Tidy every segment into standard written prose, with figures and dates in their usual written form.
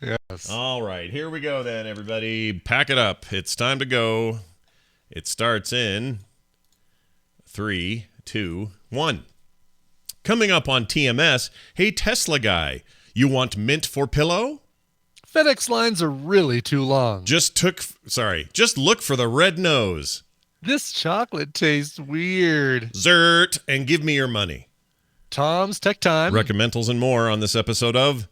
Yes. All right, here we go then, everybody. Pack it up. It's time to go. It starts in 3, 2, 1. Coming up on TMS, hey Tesla guy, you want mint for pillow? FedEx lines are really too long. Just look for the red nose. This chocolate tastes weird. Zert, and give me your money. Tom's Tech Time. Recommentals and more on this episode of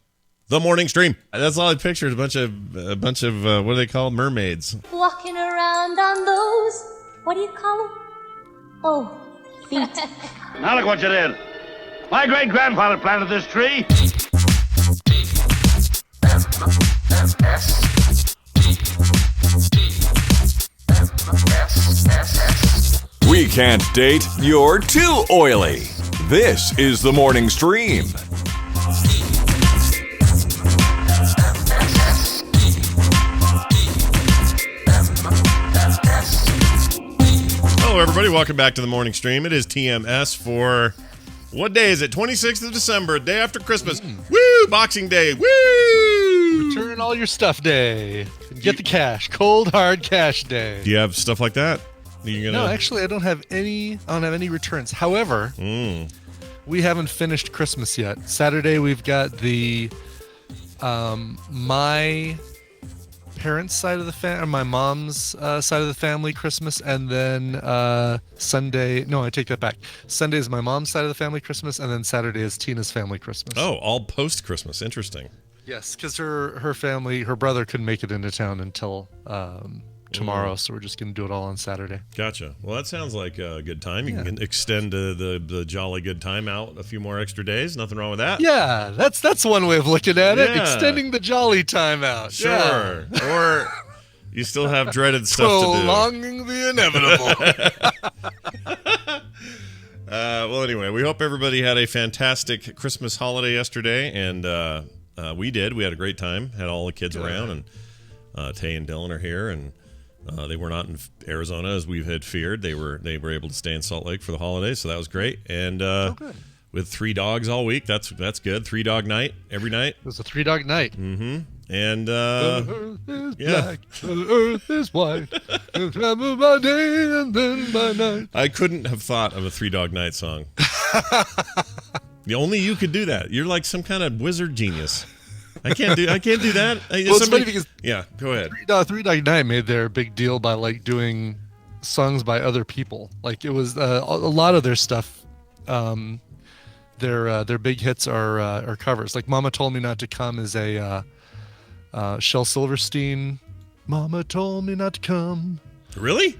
The Morning Stream. That's all I pictured, a bunch of what do they call mermaids? Walking around on those, what do you call them? Oh, feet. Now look what you did. My great-grandfather planted this tree. We can't date, you're too oily. This is The Morning Stream. Hello, everybody. Welcome back to The Morning Stream. It is TMS for, what day is it? 26th of December, day after Christmas. Woo! Boxing Day. Woo! Return all your stuff day. Get the cash. Cold, hard cash day. Do you have stuff like that? No, actually, I don't have any returns. However, we haven't finished Christmas yet. Saturday, we've got the my parents' side of the family, or my mom's side of the family Christmas, and then Sunday. No, I take that back. Sunday is my mom's side of the family Christmas, and then Saturday is Tina's family Christmas. Oh, all post-Christmas. Interesting. Yes, because her family, her brother couldn't make it into town until tomorrow, so we're just going to do it all on Saturday. Gotcha. Well, that sounds like a good time. You can extend the jolly good time out a few more extra days. Nothing wrong with that. Yeah, that's one way of looking at it. Extending the jolly time out. Sure. Yeah. Or you still have dreaded stuff to do. Prolonging the inevitable. Well, anyway, we hope everybody had a fantastic Christmas holiday yesterday, and we did. We had a great time. Had all the kids around, and Tay and Dylan are here, and they were not in Arizona as we had feared. They were able to stay in Salt Lake for the holidays, so that was great. And good. With 3 dogs all week, that's good. 3-dog night every night. It was a 3-dog night. Mm-hmm. And the earth is black, the earth is white. By day and then by night. I couldn't have thought of a 3-dog night song. Only you could do that. You're like some kind of wizard genius. I can't do that. Well, it's funny because go ahead. 3-Dog Night made their big deal by like doing songs by other people. Like it was a lot of their stuff. Their big hits are covers. Like "Mama Told Me Not to Come" is a Shel Silverstein. "Mama Told Me Not to Come." Really?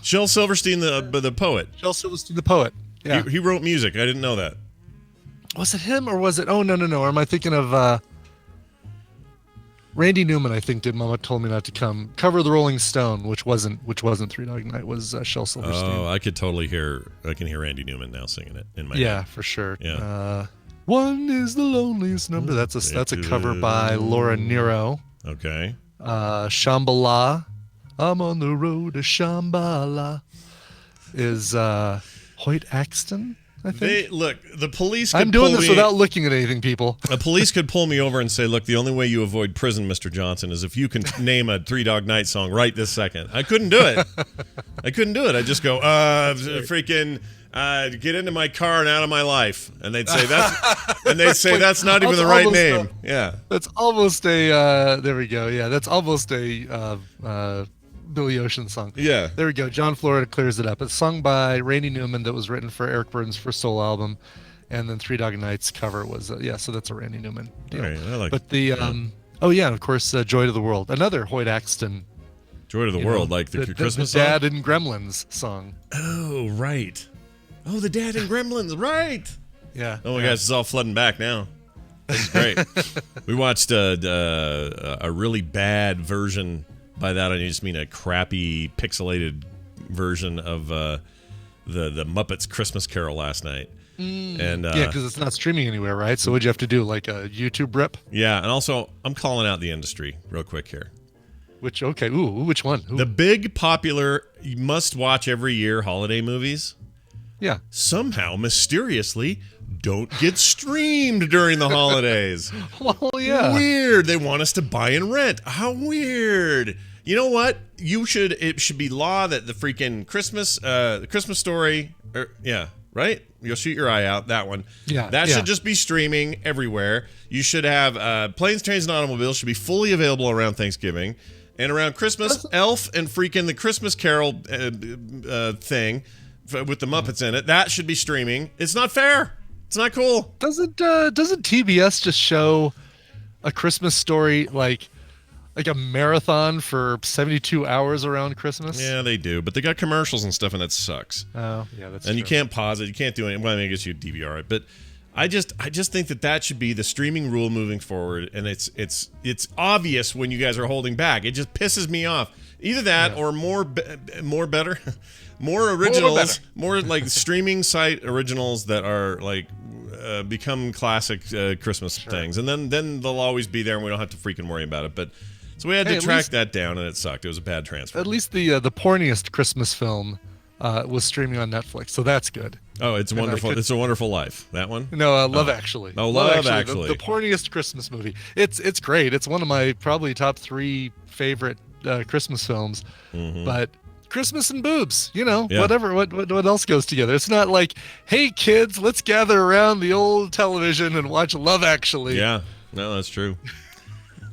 Shel Silverstein, the poet. Shel Silverstein, the poet. Yeah, he wrote music. I didn't know that. Was it him or was it? Oh no. Or am I thinking of? Randy Newman, I think, did "Mama Told Me Not to Come." Cover the Rolling Stone, which wasn't 3-Dog Night, was Shel Silverstein. Oh, I can hear Randy Newman now singing it in my head. For sure. Yeah. One is the loneliest number. That's a cover by Laura Nyro. Okay. Shambhala, I'm on the road to Shambhala, is Hoyt Axton. I think. The police could I'm doing this without looking at anything, people. The police could pull me over and say, look, the only way you avoid prison, Mr. Johnson, is if you can name a 3-Dog Night song right this second. I couldn't do it. I just go, freaking get into my car and out of my life. And they'd say that's not even the right name. Yeah. That's almost a there we go. Yeah, that's almost a Billy Ocean song. Yeah. There we go. John Florida clears it up. It's sung by Randy Newman that was written for Eric Burdon's first solo album. And then 3-Dog Night's cover was, so that's a Randy Newman deal. Right, I like but the, and of course, Joy to the World. Another Hoyt Axton. Joy to the World, like the Christmas the song? Dad and Gremlins song. Oh, right. Oh, the Dad and Gremlins, right. Yeah. Oh my gosh, it's all flooding back now. This is great. We watched a really bad version. By that, I just mean a crappy, pixelated version of the Muppets Christmas Carol last night. And because it's not streaming anywhere, right? So what'd you have to do, like a YouTube rip? Yeah, and also, I'm calling out the industry real quick here. Which one? Ooh. The big, popular, must-watch every year holiday movies. Yeah. Somehow, mysteriously, don't get streamed during the holidays. Well, yeah. Weird. They want us to buy and rent. How weird. You know what? It should be law that the freaking Christmas Story, right? You'll shoot your eye out, that one. Yeah. That should just be streaming everywhere. You should have Planes, Trains, and Automobiles should be fully available around Thanksgiving. And around Christmas, Elf and freaking the Christmas Carol thing with the Muppets in it, that should be streaming. It's not fair. It's not cool. Doesn't TBS just show A Christmas Story like a marathon for 72 hours around Christmas? Yeah, they do. But they got commercials and stuff, and that sucks. Oh, yeah, that's true. And you can't pause it. You can't do anything. Well, I mean, I guess you DVR it. But I just think that should be the streaming rule moving forward. And it's obvious when you guys are holding back. It just pisses me off. Either that or more better, more originals, more like streaming site originals that are like become classic Christmas things. And then they'll always be there, and we don't have to freaking worry about it. But so we had to track that down, and it sucked. It was a bad transfer. At least the porniest Christmas film was streaming on Netflix, so that's good. Oh, it's wonderful. It's a Wonderful Life. That one? No, Love Actually. Oh, Love Actually. The porniest Christmas movie. It's great. It's one of my probably top 3 favorite Christmas films. Mm-hmm. But Christmas and boobs, whatever. What else goes together? It's not like, hey kids, let's gather around the old television and watch Love Actually. Yeah, no, that's true.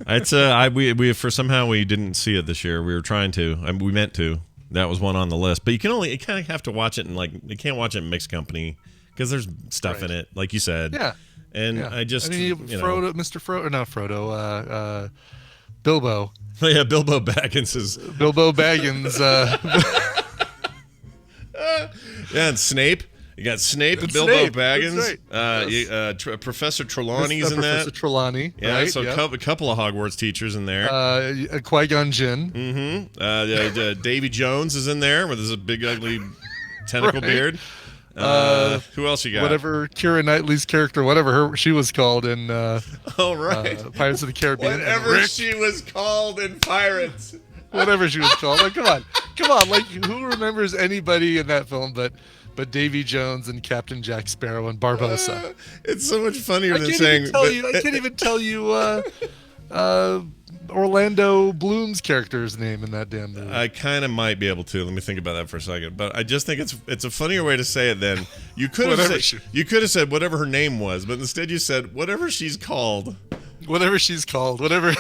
It's we somehow we didn't see it this year. We were trying to. We meant to. That was one on the list, but you kind of have to watch it in you can't watch it in mixed company because there's stuff in it, like you said. Yeah. And yeah. Frodo, Mr. Frodo, or not Frodo, Bilbo. Oh yeah, Bilbo Baggins is Bilbo Baggins. Yeah, and Snape. You got Snape, Bilbo Baggins. Right. Professor Trelawney's in that. Professor Trelawney. Yeah, right? so a couple of Hogwarts teachers in there. Qui-Gon Jinn. Mm-hmm. Davy Jones is in there with his big ugly tentacle beard. Who else you got? Whatever Keira Knightley's character, whatever she was called in Pirates of the Caribbean. Whatever she was called in Pirates. Whatever she was called. Like, come on. Like, who remembers anybody in that film but Davy Jones and Captain Jack Sparrow and Barbossa? It's so much funnier than saying. I can't even tell you Orlando Bloom's character's name in that damn movie. I kind of might be able to. Let me think about that for a second. But I just think it's a funniher way to say it than you could have said whatever her name was, but instead you said whatever she's called. Whatever she's called. Whatever.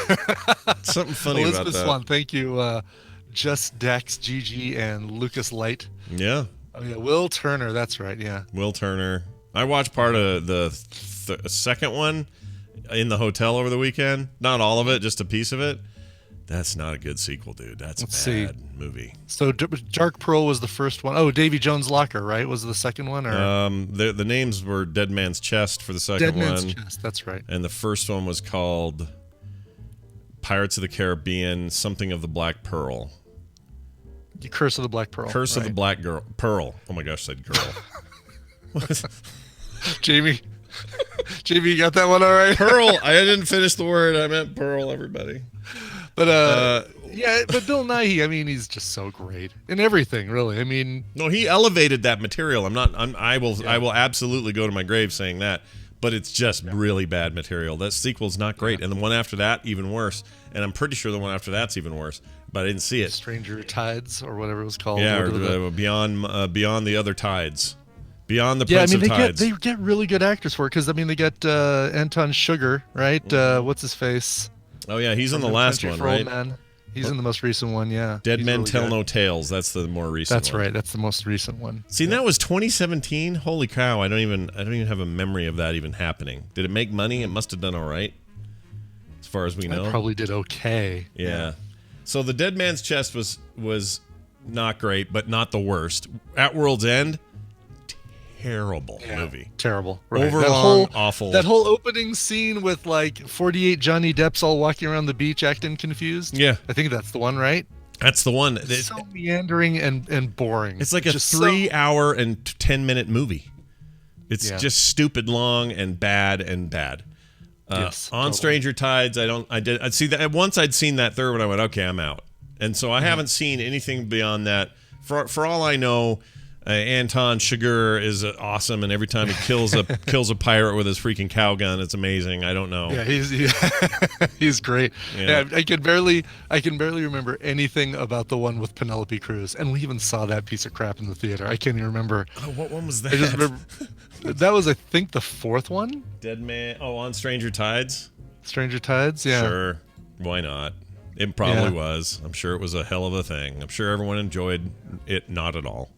Something funny Elizabeth about that. Swan. Thank you, Just Dax, Gigi, and Lucas Light. Yeah. Oh yeah, Will Turner. That's right. Yeah. Will Turner. I watched part of the second one in the hotel over the weekend. Not all of it, just a piece of it. That's not a good sequel, dude. That's a bad movie. So Dark Pearl was the first one. Oh, Davy Jones' Locker, right? Was the second one? Or? The names were Dead Man's Chest for the second one. Dead Man's Chest, that's right. And the first one was called Pirates of the Caribbean, something of the Black Pearl. Curse of the Black Pearl. Curse of the Black Pearl. Oh my gosh, I said girl. Jamie, you got that one all right? Pearl. I didn't finish the word. I meant pearl, everybody. But but Bill Nighy, I mean, he's just so great in everything, really. I mean, no, he elevated that material. I will absolutely go to my grave saying that. But it's just really bad material. That sequel's not great, and the one after that even worse. And I'm pretty sure the one after that's even worse. But I didn't see it. Stranger Tides or whatever it was called. Yeah, or beyond the other tides. Beyond the Prince of Tides. They get really good actors for it because they get Anton Sugar, right? What's his face? Oh yeah, he's in the last one, right? He's in the most recent one, yeah. Dead Men Tell No Tales. That's the more recent one. That's right. That's the most recent one. See, that was 2017. Holy cow! I don't even have a memory of that even happening. Did it make money? It must have done all right, as far as we know. It probably did okay. Yeah. So the Dead Man's Chest was not great, but not the worst. At World's End, terrible movie. Terrible. Right. Overlong, awful. That whole opening scene with 48 Johnny Depps all walking around the beach acting confused. Yeah. I think that's the one, right? That's the one. It's so meandering and boring. It's like a 3 hour and 10-minute movie. It's just stupid long and bad and bad. Yes, on totally. Stranger Tides, I'd see that once. I'd seen that third one, I went, okay, I'm out. And so I haven't seen anything beyond that. For all I know, Anton Chigurh is awesome, and every time he kills a pirate with his freaking cow gun, it's amazing. I don't know. Yeah, he's great. Yeah. I can barely remember anything about the one with Penelope Cruz, and we even saw that piece of crap in the theater. I can't even remember. Oh, what one was that? I just remember that was, I think, the fourth one. Dead Man. Oh, on Stranger Tides. Stranger Tides. Yeah. Sure. Why not? It probably was. I'm sure it was a hell of a thing. I'm sure everyone enjoyed it. Not at all.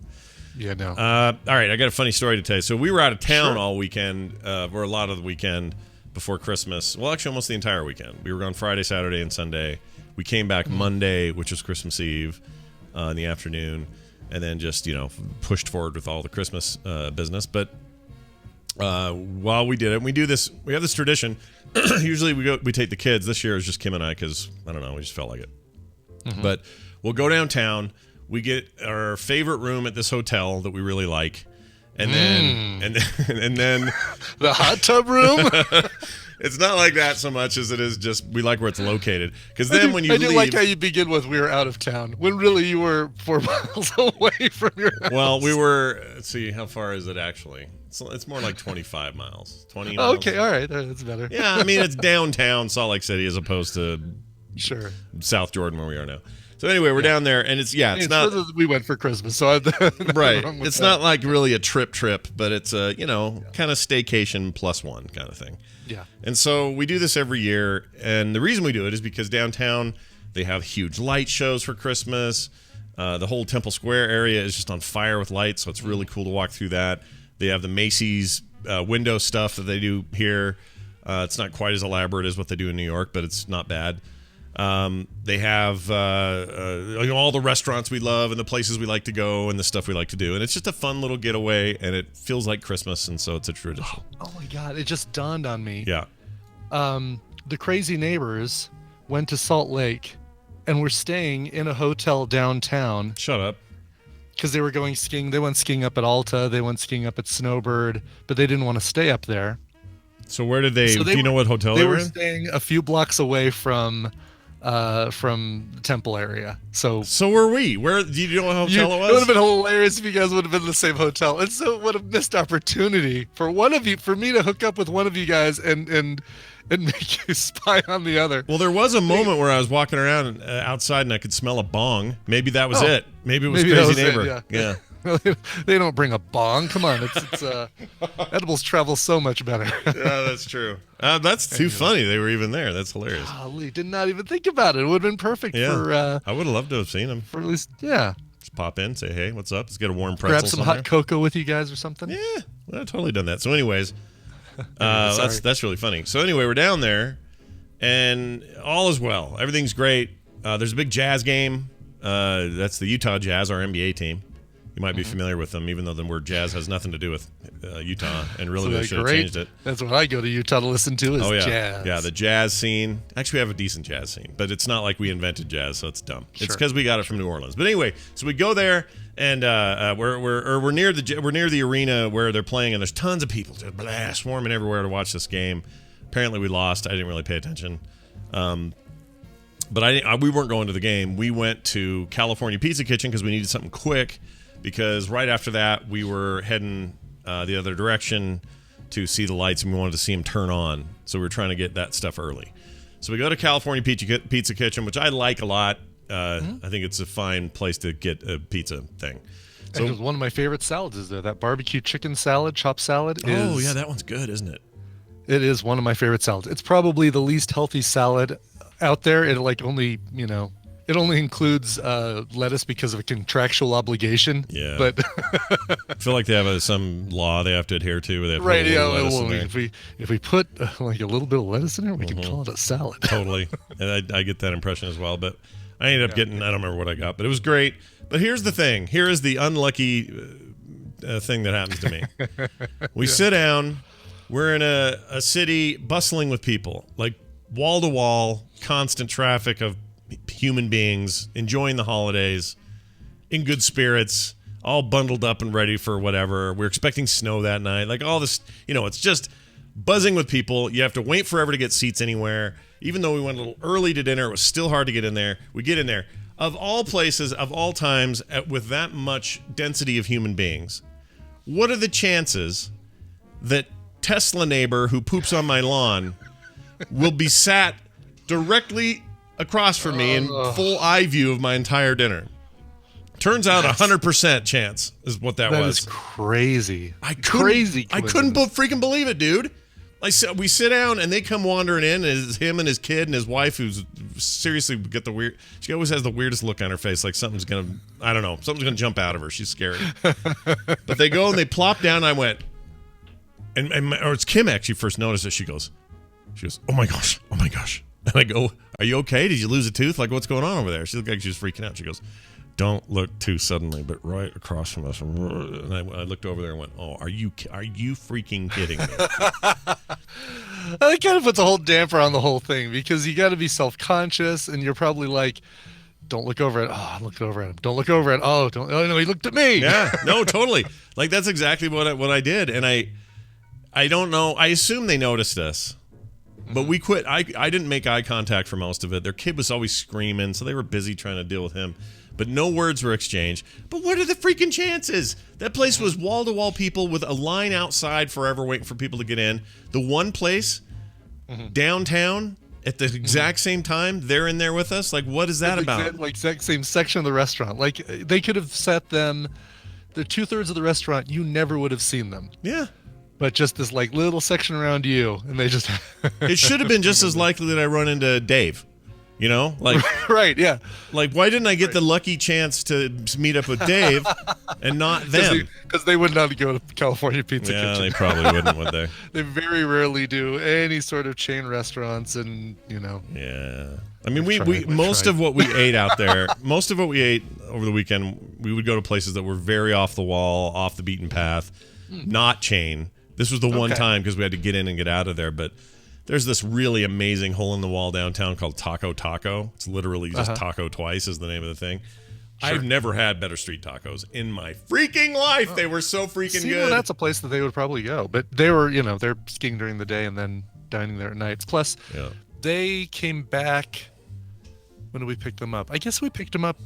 Yeah, no. All right, I got a funny story to tell you. So we were out of town all weekend, or a lot of the weekend before Christmas. Well, actually, almost the entire weekend. We were gone Friday, Saturday, and Sunday. We came back Monday, which was Christmas Eve, in the afternoon, and then just pushed forward with all the Christmas business. But while we did it, we have this tradition. Usually we take the kids. This year it was just Kim and I because I don't know, we just felt like it. But we'll go downtown. We get our favorite room at this hotel that we really like, and then and then the hot tub room. It's not like that so much as it is just we like where it's located. Because then when you I leave, do like how you begin with "we were out of town" when really you were 4 miles away from your house. Well, we were. Let's see, how far is it actually? It's more like 25 miles. 20 miles. Okay, all right, that's better. Yeah, I mean it's downtown Salt Lake City as opposed to South Jordan where we are now. So anyway, we're down there, and it's not. Further than we went for Christmas, so right. It's not like really a trip, but it's a kind of staycation +1 kind of thing. Yeah. And so we do this every year, and the reason we do it is because downtown they have huge light shows for Christmas. The whole Temple Square area is just on fire with lights, so it's really cool to walk through that. They have the Macy's window stuff that they do here. It's not quite as elaborate as what they do in New York, but it's not bad. They have all the restaurants we love and the places we like to go and the stuff we like to do, and it's just a fun little getaway, and it feels like Christmas, and so it's a tradition. Oh my God! It just dawned on me. Yeah. The crazy neighbors went to Salt Lake, and were staying in a hotel downtown. Shut up. Because they were going skiing. They went skiing up at Alta. They went skiing up at Snowbird, but they didn't want to stay up there. So where did they? Do you know what hotel they were in? They were staying a few blocks away from the Temple area. So were we. Where do you know what hotel it was? It would have been hilarious if you guys would have been in the same hotel. And so what a missed opportunity for me to hook up with one of you guys and make you spy on the other. Well, there was a moment where I was walking around outside and I could smell a bong. Maybe that was it. Maybe it was Crazy Neighbor. Yeah. They don't bring a bong. Come on, it's edibles travel so much better. Yeah, that's true. That's too funny. They were even there. That's hilarious. Golly, did not even think about it. It would have been perfect for. I would have loved to have seen them. For at least, yeah. Just pop in, say hey, what's up? Let's get a warm pretzel. Grab some hot cocoa with you guys or something. Yeah, well, I've totally done that. So, anyways, that's really funny. So, anyway, we're down there, and all is well. Everything's great. There's a big Jazz game. That's the Utah Jazz, our NBA team. You might be familiar with them, even though the word jazz has nothing to do with Utah, and really they should have changed it. That's what I go to Utah to listen to is jazz. Yeah, the jazz scene. Actually, we have a decent jazz scene, but it's not like we invented jazz, so it's dumb. Sure. It's because we got it from New Orleans. But anyway, so we go there, and we're near the arena where they're playing, and there's tons of people just swarming everywhere to watch this game. Apparently, we lost. I didn't really pay attention. But we weren't going to the game. We went to California Pizza Kitchen because we needed something quick. Because right after that, we were heading the other direction to see the lights, and we wanted to see them turn on. So we were trying to get that stuff early. So we go to California Pizza Kitchen, which I like a lot. I think it's a fine place to get a pizza thing. So and one of my favorite salads is there. That barbecue chicken salad, chopped salad. Oh, yeah, that one's good, isn't it? It is one of my favorite salads. It's probably the least healthy salad out there. It It only includes lettuce because of a contractual obligation. Yeah. But I feel like they have some law they have to adhere to. Where they have right. Yeah. Well, if we put like a little bit of lettuce in there, we can call it a salad. Totally. And I get that impression as well. But I ended up getting, I don't remember what I got, but it was great. But here's the thing. Here is the unlucky thing that happens to me. We sit down. We're in a city bustling with people, like wall to wall, constant traffic of human beings enjoying the holidays in good spirits, all bundled up and ready for whatever. We're expecting snow that night. Like all this, it's just buzzing with people. You have to wait forever to get seats anywhere. Even though we went a little early to dinner, it was still hard to get in there. We get in there. of all places, of all times, with that much density of human beings, what are the chances that Tesla neighbor who poops on my lawn will be sat directly across from me in full eye view of my entire dinner? Turns out 100% chance is what that was. That is crazy. I couldn't freaking believe it, dude. We sit down and they come wandering in. And it's him and his kid and his wife, who's seriously got the weird. She always has the weirdest look on her face, like something's gonna. I don't know. Something's gonna jump out of her. She's scary. But they go and they plop down. And I went, or it's Kim actually first noticed it. She goes, oh my gosh. And I go, are you okay? Did you lose a tooth? Like, what's going on over there? She looked like she was freaking out. She goes, don't look too suddenly, but right across from us. And I looked over there and went, oh, are you freaking kidding me? That kind of puts a whole damper on the whole thing, because you got to be self-conscious, and you're probably like, don't look over at, I looked over at him. Don't look over at, oh no, he looked at me. Yeah, no, totally. Like, that's exactly what I did. And I don't know. I assume they noticed us. But we quit. I didn't make eye contact for most of it. Their kid was always screaming, so they were busy trying to deal with him. But no words were exchanged. But what are the freaking chances? That place was wall-to-wall people with a line outside forever waiting for people to get in. The one place downtown at the exact same time, they're in there with us. Like, what is that about? Exact same section of the restaurant. Like, they could have set them, the 2/3 of the restaurant, you never would have seen them. Yeah. But just this like little section around you, and they just. It should have been just as likely that I run into Dave. You know, like right, yeah. Like, why didn't I get the lucky chance to meet up with Dave and not them? Because they would not go to California Pizza Kitchen. Yeah, they probably wouldn't, would they? They very rarely do any sort of chain restaurants, and Yeah, I mean, we most of what we ate out there, most of what we ate over the weekend, we would go to places that were very off the wall, off the beaten path, not chain. This was the one time because we had to get in and get out of there, but. There's this really amazing hole-in-the-wall downtown called Taco Taco. It's literally just taco twice is the name of the thing. Sure. I've never had better street tacos in my freaking life. They were so freaking good. Well, that's a place that they would probably go. But they were, they're skiing during the day and then dining there at night. Plus, they came back. When did we pick them up? I guess we picked them up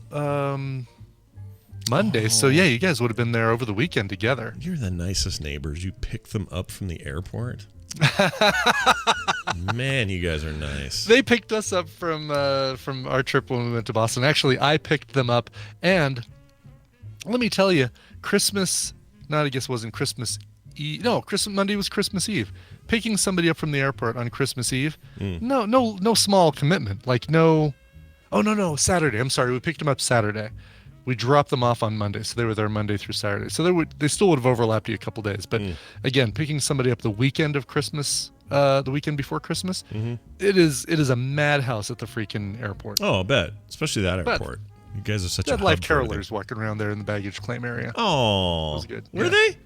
Monday. Oh. So, yeah, you guys would have been there over the weekend together. You're the nicest neighbors. You picked them up from the airport? Man, you guys are nice. They picked us up from our trip when we went to Boston. Actually, I picked them up, and let me tell you, I guess it wasn't Christmas Eve. No, Monday was Christmas Eve. Picking somebody up from the airport on Christmas Eve, no small commitment. Like no, Saturday. I'm sorry, we picked them up Saturday. We dropped them off on Monday, so they were there Monday through Saturday. So they still would have overlapped you a couple days. But again, picking somebody up the weekend of Christmas, the weekend before Christmas, it is a madhouse at the freaking airport. Oh, I bet. Especially that airport. You guys are such a live carolers walking around there in the baggage claim area. Oh, it was good. Were they?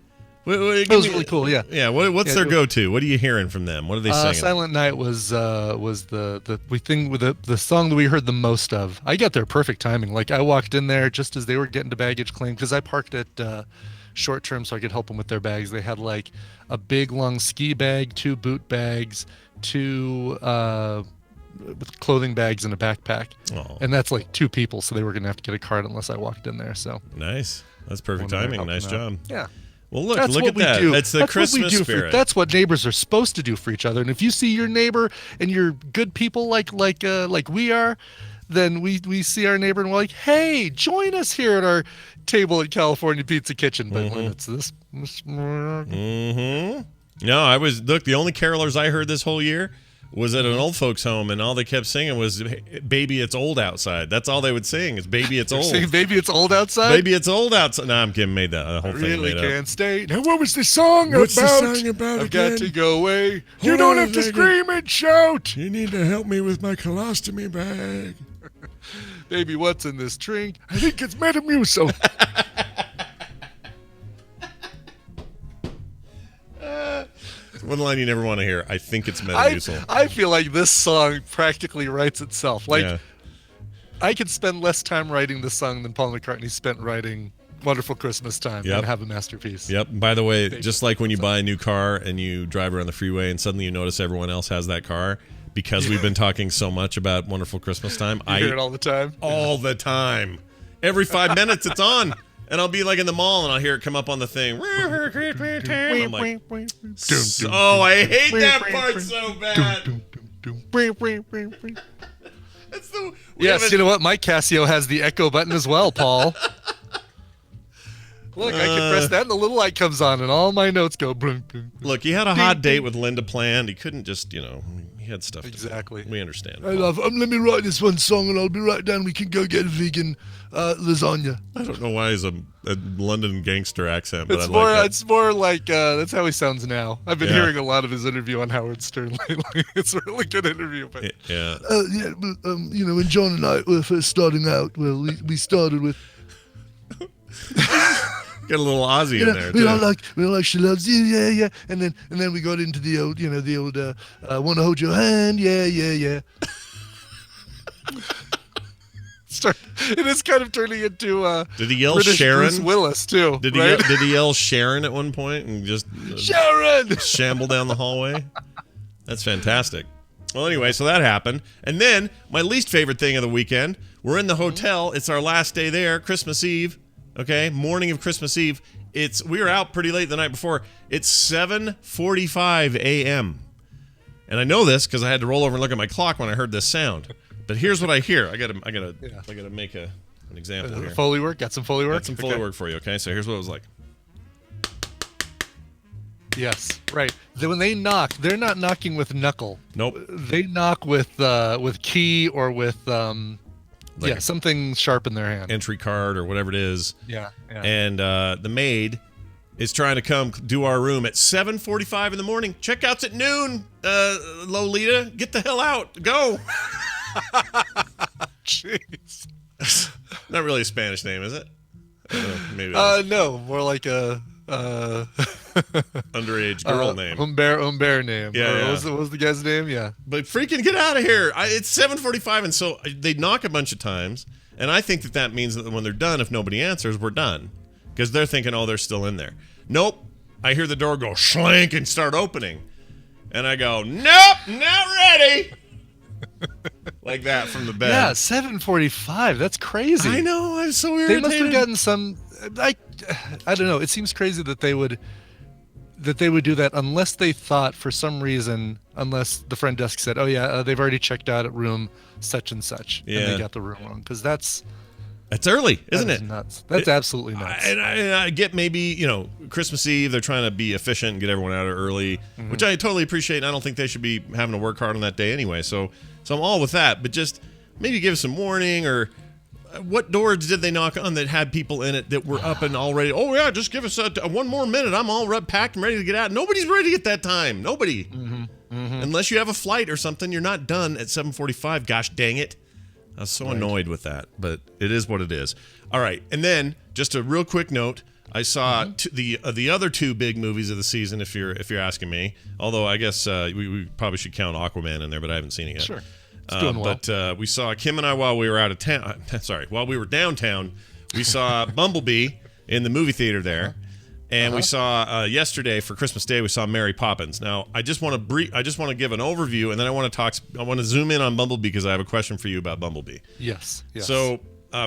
It was really cool, yeah. Yeah, what's their go-to? What are you hearing from them? What are they singing? Silent Night was the song that we heard the most of. I got there perfect timing. Like, I walked in there just as they were getting to baggage claim, because I parked at Short Term so I could help them with their bags. They had like a big long ski bag, 2 boot bags, 2 clothing bags, and a backpack. Oh. And that's like 2 people, so they were going to have to get a cart unless I walked in there. So nice. That's perfect timing. Nice job. Yeah. Well, look at that. That's the Christmas spirit. That's what neighbors are supposed to do for each other. And if you see your neighbor and you're good people like we are, then we see our neighbor and we're like, hey, join us here at our table at California Pizza Kitchen. But when it's this. No, the only carolers I heard this whole year was at an old folks home, and all they kept singing was "Baby, it's old outside." That's all they would sing is "Baby, it's old." Singing "Baby, it's old outside." Baby, it's old outside. No, I'm kidding. Made that whole thing. Really can't up. Stay. Now, what was the song What's about? The song about I've again? got to go away. You don't have to scream and shout. You need to help me with my colostomy bag. Baby, what's in this drink? I think it's Metamucil. One line you never want to hear. I think it's Metamucil. I feel like this song practically writes itself. Like, I could spend less time writing this song than Paul McCartney spent writing Wonderful Christmas Time and have a masterpiece. Yep. By the way, just like when you buy a new car and you drive around the freeway and suddenly you notice everyone else has that car, because we've been talking so much about Wonderful Christmas Time. You hear it all the time? All the time. Every 5 minutes it's on. And I'll be like in the mall and I'll hear it come up on the thing. I'm like, oh, I hate that part so bad. Yes, you know what? My Casio has the echo button as well, Paul. Look, I can press that and the little light comes on and all my notes go. Look, he had a hot date with Linda planned. He couldn't just, he had stuff Exactly. to do. We understand. I love. Let me write this one song, and I'll be right down. We can go get a vegan lasagna. I don't know why he's a London gangster accent, but It's I more. like that. It's more like that's how he sounds now. I've been Yeah. hearing a lot of his interview on Howard Stern lately. It's a really good interview. But Yeah. Yeah, when John and I were first starting out, well, we started with. Got a little Aussie in there, we too. don't like she loves you, yeah, and then we got into the old, wanna hold your hand, yeah. it is kind of turning into Did he yell British Sharon? Bruce Willis too. Did right? he yell Sharon at one point and just Sharon? shamble down the hallway? That's fantastic. Well, anyway, so that happened. And then my least favorite thing of the weekend, we're in the hotel. It's our last day there, Christmas Eve. Okay, morning of Christmas Eve. We were out pretty late the night before. It's 7:45 a.m. And I know this because I had to roll over and look at my clock when I heard this sound. But here's what I hear. I gotta make an example here. Foley work. Got some Foley work. Got some Foley work for you. Okay, so here's what it was like. Yes, right. When they knock, they're not knocking with knuckle. Nope. They knock with key or with something sharp in their hand. Entry card or whatever it is. Yeah. And the maid is trying to come do our room at 7:45 in the morning. Checkout's at noon. Lolita, get the hell out. Go. Jeez. Not really a Spanish name, is it? Maybe. No, more like a underage girl name. Umber name. Yeah. What was the guy's name? Yeah. But freaking get out of here. It's 7:45, and so they knock a bunch of times, and I think that means that when they're done, if nobody answers, we're done. Because they're thinking, oh, they're still in there. Nope. I hear the door go schlank and start opening. And I go, nope, not ready. Like that from the bed. Yeah, 7:45. That's crazy. I know. I'm so irritated. They must have gotten some. I don't know. It seems crazy that they would do that unless they thought for some reason, unless the front desk said, "Oh yeah, they've already checked out at room such and such," and they got the room wrong. Because that's early, isn't it? Nuts. That's absolutely nuts. And I get maybe Christmas Eve they're trying to be efficient and get everyone out early, which I totally appreciate. And I don't think they should be having to work hard on that day anyway. So I'm all with that. But just maybe give us some warning or. What doors did they knock on that had people in it that were up and already? Oh yeah, just give us one more minute. I'm all packed and ready to get out. Nobody's ready at that time. Nobody, unless you have a flight or something. You're not done at 7:45. Gosh dang it! I was so annoyed with that, but it is what it is. All right, and then just a real quick note. I saw the other two big movies of the season. If you're asking me, although I guess we probably should count Aquaman in there, but I haven't seen it yet. Sure. Doing well. But we saw Kim and I while we were out of town. While we were downtown, we saw Bumblebee in the movie theater there, and we saw yesterday for Christmas Day we saw Mary Poppins. Now I just want to give an overview, and then I want to zoom in on Bumblebee because I have a question for you about Bumblebee. Yes. So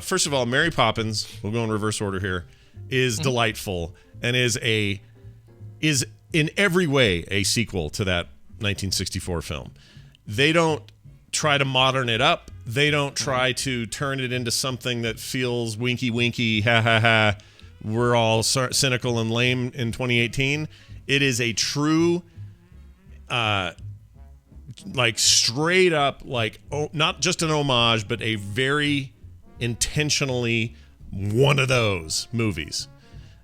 first of all, Mary Poppins. We'll go in reverse order here. Is delightful and is in every way a sequel to that 1964 film. They don't try to modern it up. They don't try to turn it into something that feels winky, ha ha ha. We're all cynical and lame in 2018. It is a true, straight up, not just an homage, but a very intentionally one of those movies.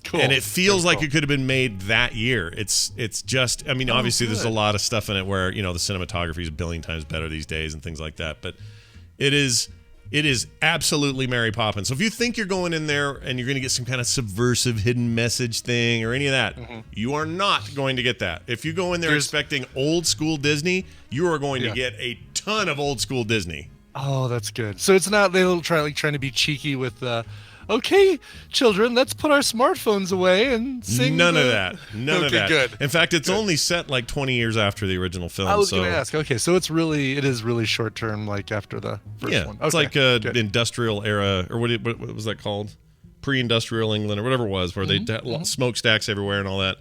Cool. And it feels like it could have been made that year. It's just, I mean, obviously there's a lot of stuff in it where, the cinematography is a billion times better these days and things like that. But it is absolutely Mary Poppins. So if you think you're going in there and you're going to get some kind of subversive hidden message thing or any of that, you are not going to get that. If you go in there expecting old school Disney, you are going to get a ton of old school Disney. Oh, that's good. So it's not they'll trying to be cheeky with Okay, children, let's put our smartphones away and sing. None of that. None of that. Good. In fact, it's only set like 20 years after the original film. I was going to ask. Okay, so it is really short term, like after the first one. Okay, it's like good. industrial era, or what was that called? Pre-industrial England, or whatever it was, where they had smokestacks everywhere and all that.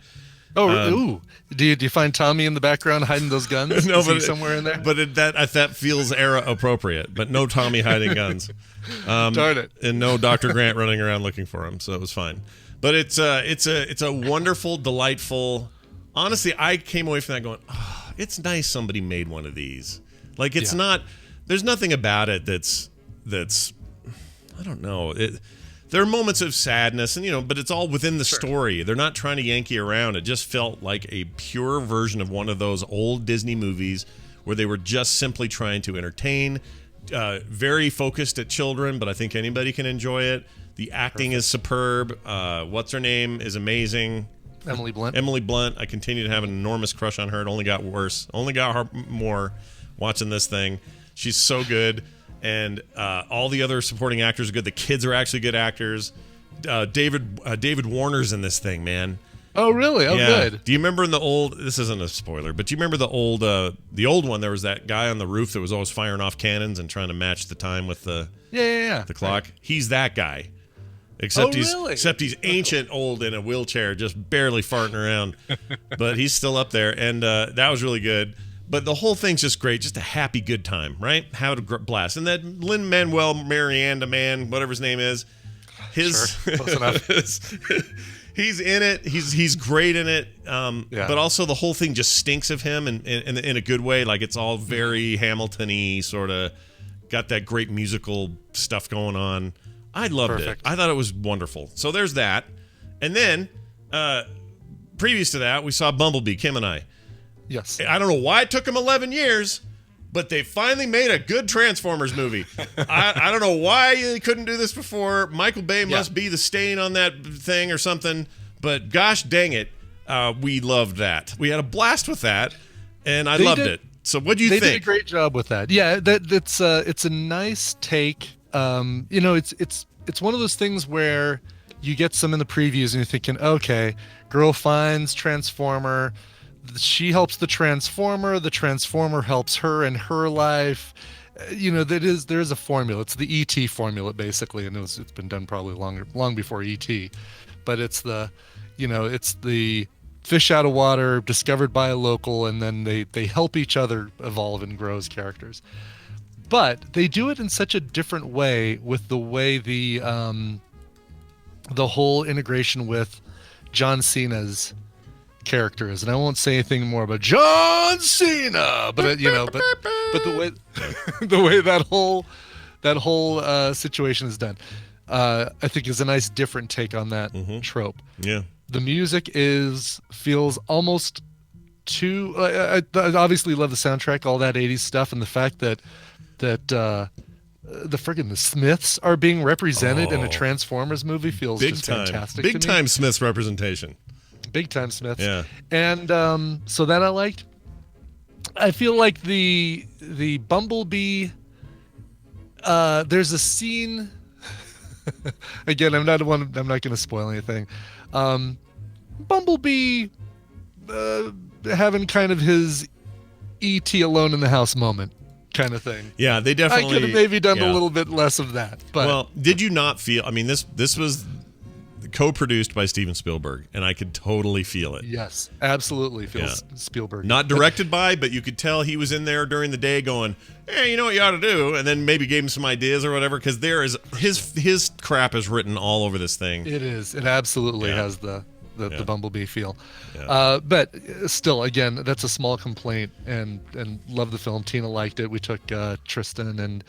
Oh, ooh! Do you find Tommy in the background hiding those guns? No, Is he but somewhere in there. But that feels era appropriate. But no Tommy hiding guns. Darn it! And no Dr. Grant running around looking for him, so it was fine. But it's a wonderful, delightful. Honestly, I came away from that going, oh, it's nice somebody made one of these. Like it's not. There's nothing about it that's. I don't know. There are moments of sadness, and but it's all within the story. They're not trying to yank you around. It just felt like a pure version of one of those old Disney movies where they were just simply trying to entertain. Very focused at children, but I think anybody can enjoy it. The acting is superb. What's her name is amazing. Emily Blunt. Emily Blunt. I continue to have an enormous crush on her. It only got worse. Only got her more watching this thing. She's so good. And all the other supporting actors are good. The kids are actually good actors. David Warner's in this thing, man. Oh, really? Oh, good. Do you remember in the old? This isn't a spoiler, but do you remember the old one? There was that guy on the roof that was always firing off cannons and trying to match the time with the clock. Right. He's that guy. Except he's ancient, old, in a wheelchair, just barely farting around. But he's still up there, and that was really good. But the whole thing's just great, just a happy, good time, right? How to blast. And that Lin-Manuel Miranda man, whatever his name is, close enough. He's in it. He's great in it. But also the whole thing just stinks of him in a good way. Like it's all very Hamilton-y, sort of got that great musical stuff going on. I loved it. I thought it was wonderful. So there's that. And then, previous to that, we saw Bumblebee, Kim and I. Yes. I don't know why it took them 11 years, but they finally made a good Transformers movie. I don't know why they couldn't do this before. Michael Bay must be the stain on that thing or something, but gosh dang it, we loved that. We had a blast with that, and I loved it. So what do you think? They did a great job with that. Yeah, it's a nice take. It's one of those things where you get some in the previews and you're thinking, okay, girl finds Transformer. She helps the Transformer helps her in her life. There is a formula. It's the ET formula basically, and it's been done probably long before ET. But it's the fish out of water, discovered by a local, and then they help each other evolve and grow as characters. But they do it in such a different way with the way the whole integration with John Cena's character is, and I won't say anything more about John Cena, but the way that whole situation is done, I think is a nice different take on that trope. Yeah, the music feels almost too. I obviously love the soundtrack, all that '80s stuff, and the fact that the Smiths are being represented in a Transformers movie feels just fantastic. Big time Smiths representation. Big time Smiths. Yeah. And so that I liked. I feel like the Bumblebee, there's a scene again, I'm not going to spoil anything. Bumblebee having kind of his ET alone in the house moment kind of thing. Yeah, they definitely I could have maybe done a little bit less of that. But well, did you not feel, I mean, this was co-produced by Steven Spielberg, and I could totally feel it. Yes, absolutely feels Spielberg. Not directed by, but you could tell he was in there during the day going, hey, you know what you ought to do, and then maybe gave him some ideas or whatever, because there is his crap is written all over this thing. It is. It absolutely has the Bumblebee feel. Yeah. But still, again, that's a small complaint, and love the film. Tina liked it. We took Tristan and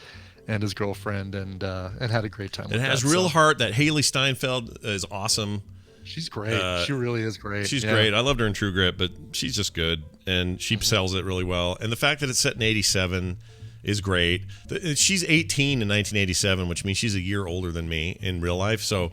his girlfriend and had a great time. It has real heart. That Haley Steinfeld is awesome. She's great. She really is great. She's great. I loved her in True Grit, but she's just good, and she sells it really well. And the fact that it's set in '87 is great. She's 18 in 1987, which means she's a year older than me in real life. So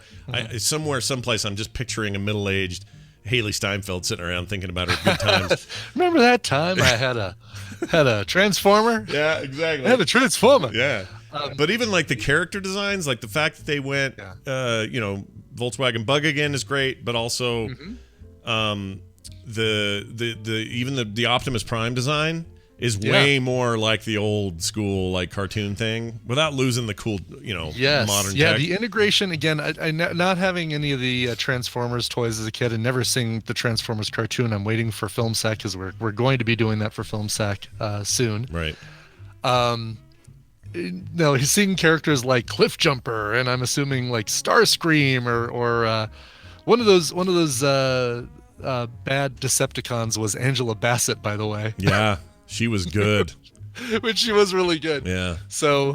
someplace, I'm just picturing a middle-aged Haley Steinfeld sitting around thinking about her good times. Remember that time I had a Transformer? Yeah, exactly. I had a Transformer. Yeah. But even like the character designs, like the fact that they went, Volkswagen Bug again is great, but also the Optimus Prime design is way more like the old school like cartoon thing without losing the cool, modern tech. The integration again. I not having any of the Transformers toys as a kid and never seeing the Transformers cartoon. I'm waiting for Film Sack because we're going to be doing that for Film Sack soon. Right. No, he's seeing characters like Cliff Jumper, and I'm assuming like Starscream or one of those bad Decepticons was Angela Bassett, by the way. Yeah. She was good. Which she was really good. Yeah. So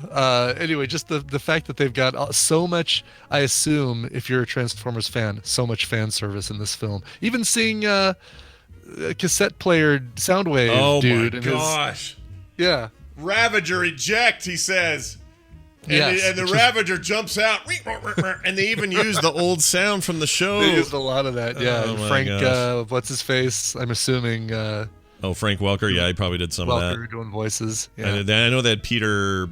anyway, just the fact that they've got so much, I assume, if you're a Transformers fan, so much fan service in this film. Even seeing a cassette player Soundwave dude. Oh, my gosh. Yeah. Ravager eject, he says. And the Ravager jumps out. And they even use the old sound from the show. They used a lot of that, yeah. Oh, Frank, what's his face? I'm assuming... Frank Welker. Yeah, he probably did some of that. Welker doing voices. Yeah. And I know that Peter.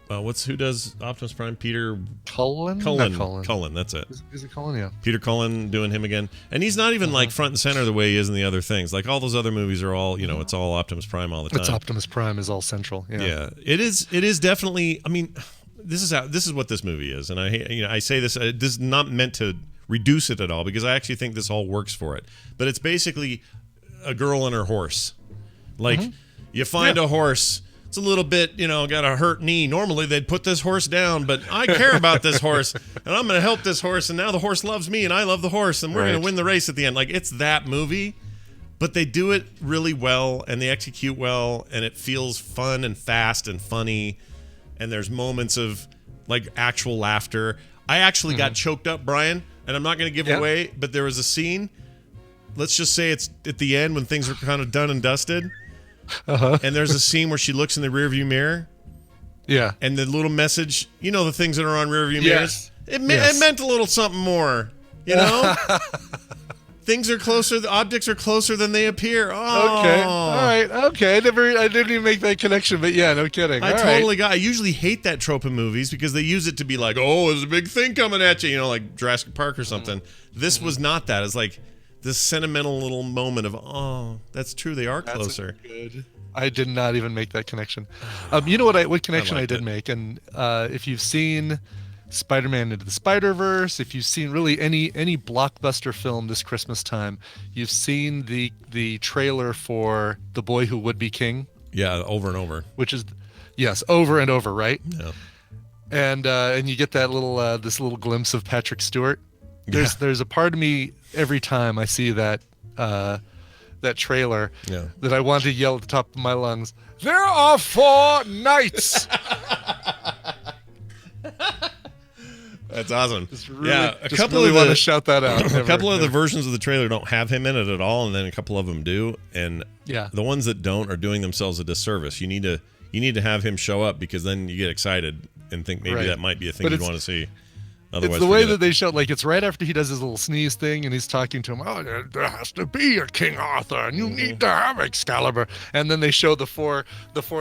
Who does Optimus Prime? Peter Cullen. Cullen. That's it. Is it Cullen? Yeah. Peter Cullen doing him again, and he's not even like front and center the way he is in the other things. Like all those other movies are all, it's all Optimus Prime all the time. It's Optimus Prime is all central. Yeah. Yeah. It is definitely. I mean, this is what this movie is, and I say this. This is not meant to reduce it at all because I actually think this all works for it. But it's basically a girl and her horse. Like you find a horse, it's a little bit, got a hurt knee. Normally they'd put this horse down, but I care about this horse and I'm going to help this horse. And now the horse loves me and I love the horse and we're going to win the race at the end. Like it's that movie, but they do it really well and they execute well and it feels fun and fast and funny. And there's moments of like actual laughter. I actually got choked up, Brian, and I'm not going to give away, but there was a scene. Let's just say it's at the end when things are kind of done and dusted. And there's a scene where she looks in the rearview mirror. Yeah. And the little message, the things that are on rearview mirrors. It meant a little something more, Things are closer, the objects are closer than they appear. Oh. Okay. All right. Okay. I didn't even make that connection, but yeah, no kidding. I usually hate that trope in movies because they use it to be like, oh, there's a big thing coming at you, like Jurassic Park or something. This was not that. It's like this sentimental little moment of, oh, that's true. They are closer. Good. I did not even make that connection. You know what connection I did make? And if you've seen Spider-Man Into the Spider-Verse, if you've seen really any blockbuster film this Christmas time, you've seen the trailer for The Boy Who Would Be King. Yeah, over and over. Which is, yes, over and over, right? Yeah. And you get that little this little glimpse of Patrick Stewart. There's a part of me every time I see that trailer that I want to yell at the top of my lungs, "There are 4 knights!" That's awesome. Really, a couple really want to shout that out. A couple of the versions of the trailer don't have him in it at all, and then a couple of them do. And the ones that don't are doing themselves a disservice. You need to have him show up because then you get excited and think maybe that might be a thing you'd want to see. Otherwise, it's the way that they show, like it's right after he does his little sneeze thing and he's talking to him. Oh, there has to be a King Arthur, and you need to have Excalibur. And then they show the four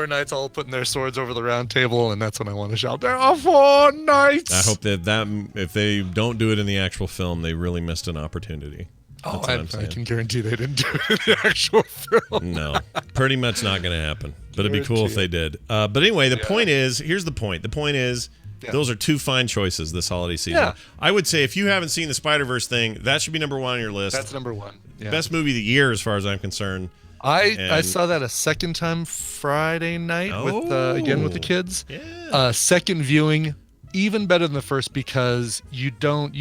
knights all putting their swords over the round table, and that's when I want to shout, "There are 4 knights!" I hope that if they don't do it in the actual film, they really missed an opportunity. I can guarantee they didn't do it in the actual film. No, pretty much not going to happen. But it'd be cool if they did. But anyway, the point is, here's the point. The point is, those are 2 fine choices this holiday season. Yeah. I would say if you haven't seen the Spider-Verse thing, that should be number 1 on your list. That's number 1. Yeah. Best movie of the year, as far as I'm concerned. I saw that a second time Friday night with the kids. Yeah. Second viewing, even better than the first because you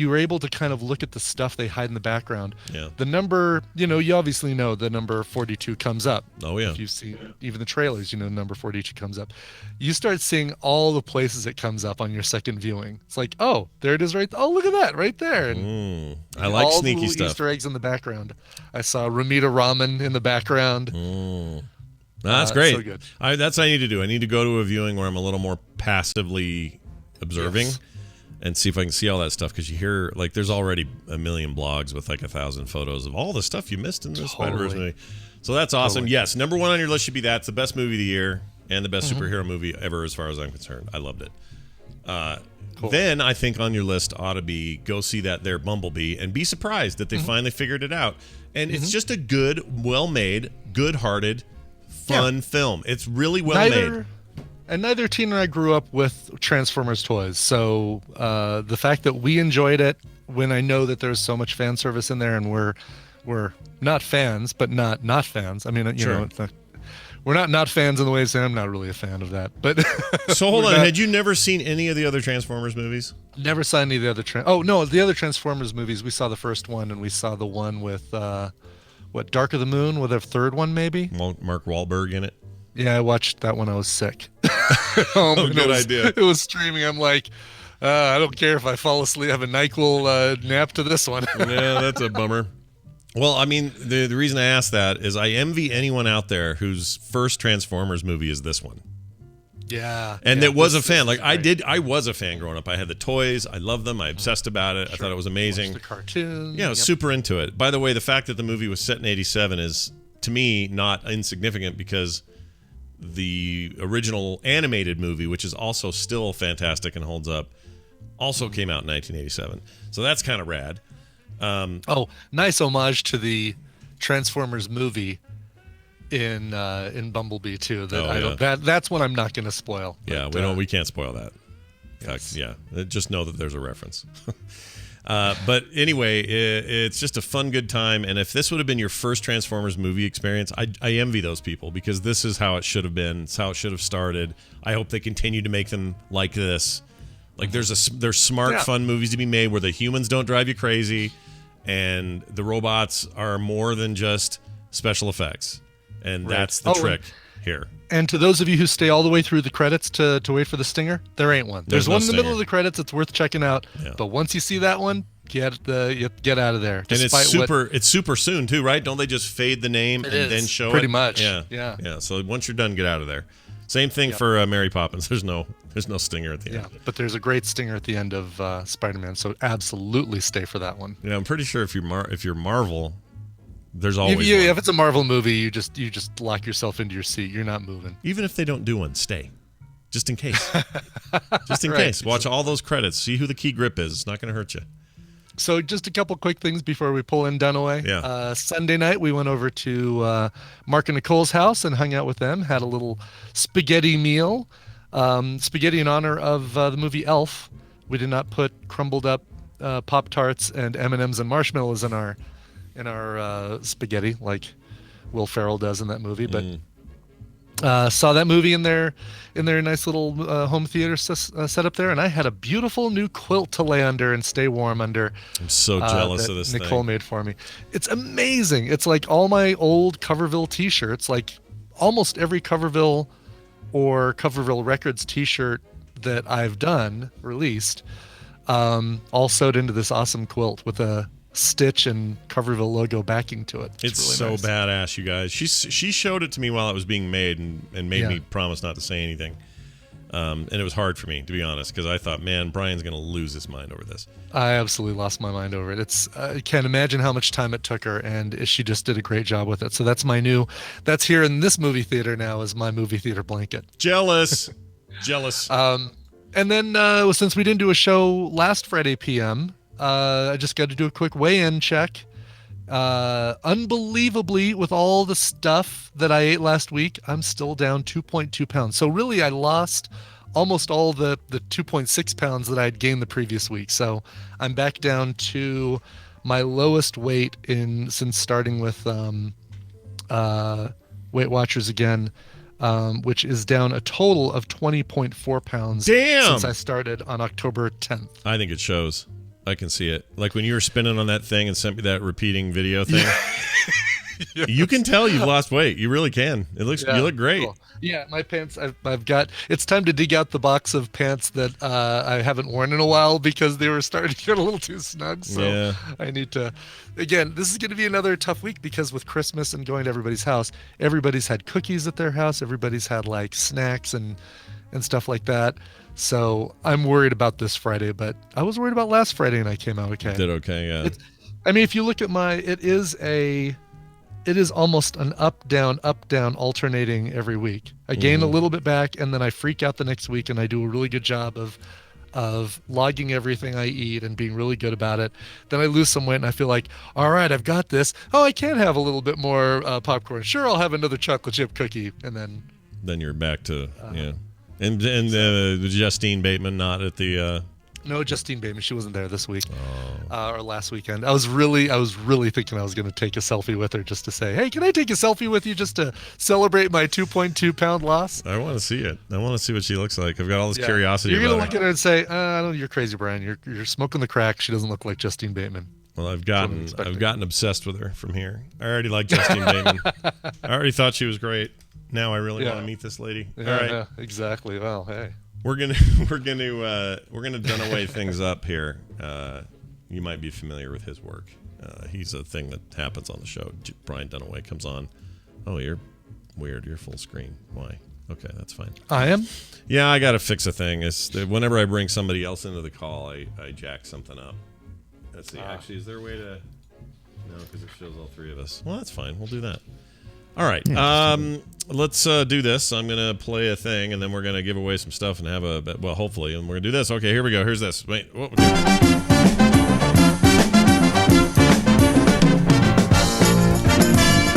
were able to kind of look at the stuff they hide in the background. Yeah. The number, you obviously know the number 42 comes up. Oh yeah. If you see even the trailers, number 42 comes up. You start seeing all the places it comes up on your second viewing. It's like, oh, there it is right. Oh, look at that right there. And I like all sneaky the stuff. Easter eggs in the background. I saw Ramita Ramen in the background. That's great. So good. That's what I need to do. I need to go to a viewing where I'm a little more passively observing and see if I can see all that stuff, because you hear there's already a million blogs with 1,000 photos of all the stuff you missed in the Spider-Verse movie. So that's awesome. Yes, number 1 on your list should be that. It's the best movie of the year. and the best superhero movie ever, as far as I'm concerned. I loved it. Cool. Then I think on your list ought to be go see that there Bumblebee and be surprised that they finally figured it out. And it's just a good, well-made, good-hearted, fun film. It's really well made. And neither Tina and I grew up with Transformers toys, so the fact that we enjoyed it when I know that there's so much fan service in there, and we're not fans, but not fans. I mean, you know, we're not fans in the way of saying I'm not really a fan of that. But so hold on, had you never seen any of the other Transformers movies? Never saw any of the other the other Transformers movies. We saw the first one, and we saw the one with Dark of the Moon, with a third one maybe. Mark Wahlberg in it. Yeah, I watched that when I was sick. Good idea. It was streaming. I'm like, I don't care if I fall asleep, have a NyQuil nap to this one. Yeah, that's a bummer. Well, I mean, the reason I asked that is I envy anyone out there whose first Transformers movie is this one. Yeah. And it was a fan. Like I was a fan growing up. I had the toys. I loved them. I obsessed about it. I thought it was amazing. Watched the cartoon. Yeah, I was super into it. By the way, the fact that the movie was set in 87 is, to me, not insignificant because the original animated movie, which is also still fantastic and holds up, also came out in 1987. So that's kind of rad. Nice homage to the Transformers movie in Bumblebee too. That's one I'm not going to spoil. Yeah, we can't spoil that. Yes. Just know that there's a reference. But anyway, it's just a fun, good time. And if this would have been your first Transformers movie experience, I envy those people because this is how it should have been. It's how it should have started. I hope they continue to make them like this. Like there's smart, fun movies to be made where the humans don't drive you crazy, and the robots are more than just special effects. And that's the trick here. And to those of you who stay all the way through the credits to wait for the stinger, there ain't one. There's one in the middle of the credits that's worth checking out. Yeah. But once you see that one, get out of there. And it's super soon too, right? Don't they just fade the name and then show pretty it? much. Yeah. So once you're done, get out of there. Same thing for Mary Poppins. There's no stinger at the end. Yeah, but there's a great stinger at the end of Spider-Man. So absolutely stay for that one. Yeah, I'm pretty sure if you're Marvel, there's always one. If it's a Marvel movie, you just lock yourself into your seat. You're not moving. Even if they don't do one, stay. Just in case. Just in case. Watch all those credits. See who the key grip is. It's not going to hurt you. So just a couple quick things before we pull in Dunaway. Yeah. Sunday night, we went over to Mark and Nicole's house and hung out with them. Had a little spaghetti meal. Spaghetti in honor of the movie Elf. We did not put crumbled up Pop-Tarts and M&Ms and marshmallows in our spaghetti like Will Ferrell does in that movie, but saw that movie in their nice little home theater set up there, and I had a beautiful new quilt to lay under and stay warm under. I'm so jealous of this Nicole thing. made for me. It's amazing. It's like all my old Coverville t-shirts, like almost every Coverville or Coverville Records t-shirt that I've released, all sewed into this awesome quilt with a Stitch and Coverville logo backing to it. It's really so nice. badass, you guys. She showed it to me while it was being made and made me promise not to say anything. And it was hard for me, to be honest, because I thought, man, Brian's going to lose his mind over this. I absolutely lost my mind over it. I can't imagine how much time it took her, and she just did a great job with it. So that's that's here in this movie theater now is my movie theater blanket. Jealous. And then since we didn't do a show last Friday PM, I just got to do a quick weigh-in check. Unbelievably, with all the stuff that I ate last week, I'm still down 2.2 pounds. So really, I lost almost all the 2.6 pounds that I had gained the previous week. So I'm back down to my lowest weight since starting with Weight Watchers again, which is down a total of 20.4 pounds. Damn! Since I started on October 10th. I think it shows. I can see it. Like when you were spinning on that thing and sent me that repeating video thing. Yes. You can tell you've lost weight. You really can. You look great. Cool. Yeah, my pants. I've got. It's time to dig out the box of pants that I haven't worn in a while because they were starting to get a little too snug. So I need to. Again, this is going to be another tough week because with Christmas and going to everybody's house, everybody's had cookies at their house. Everybody's had like snacks and stuff like that. So I'm worried about this Friday, but I was worried about last Friday and I came out okay. Did okay, yeah. I mean, if you look at it is a it is almost an up down alternating every week. I gain a little bit back, and then I freak out the next week, and I do a really good job of logging everything I eat and being really good about it. Then I lose some weight, and I feel like, all right, I've got this. Oh, I can have a little bit more popcorn. Sure, I'll have another chocolate chip cookie, and then you're back to And Justine Bateman not at the. No, Justine Bateman. She wasn't there this week or last weekend. I was really thinking I was going to take a selfie with her just to say, hey, can I take a selfie with you just to celebrate my 2.2 pound loss? I want to see it. I want to see what she looks like. I've got all this curiosity. You're going to look at her and say, I don't. You're crazy, Brian. You're smoking the crack. She doesn't look like Justine Bateman. Well, I've gotten obsessed with her from here. I already like Justine Bateman. I already thought she was great. Now I really want to meet this lady. Yeah, all right. Yeah, exactly. Well, hey. We're gonna Dunaway things up here. You might be familiar with his work. He's a thing that happens on the show. Brian Dunaway comes on. Oh, you're weird. You're full screen. Why? Okay, that's fine. I am. Yeah, I gotta fix a thing. Whenever I bring somebody else into the call, I jack something up. Let's see. Actually, is there a way to? No, because it shows all three of us. Well, that's fine. We'll do that. All right. Let's do this. I'm going to play a thing, and then we're going to give away some stuff and have hopefully, and we're going to do this. Okay, here we go. Here's this. Wait.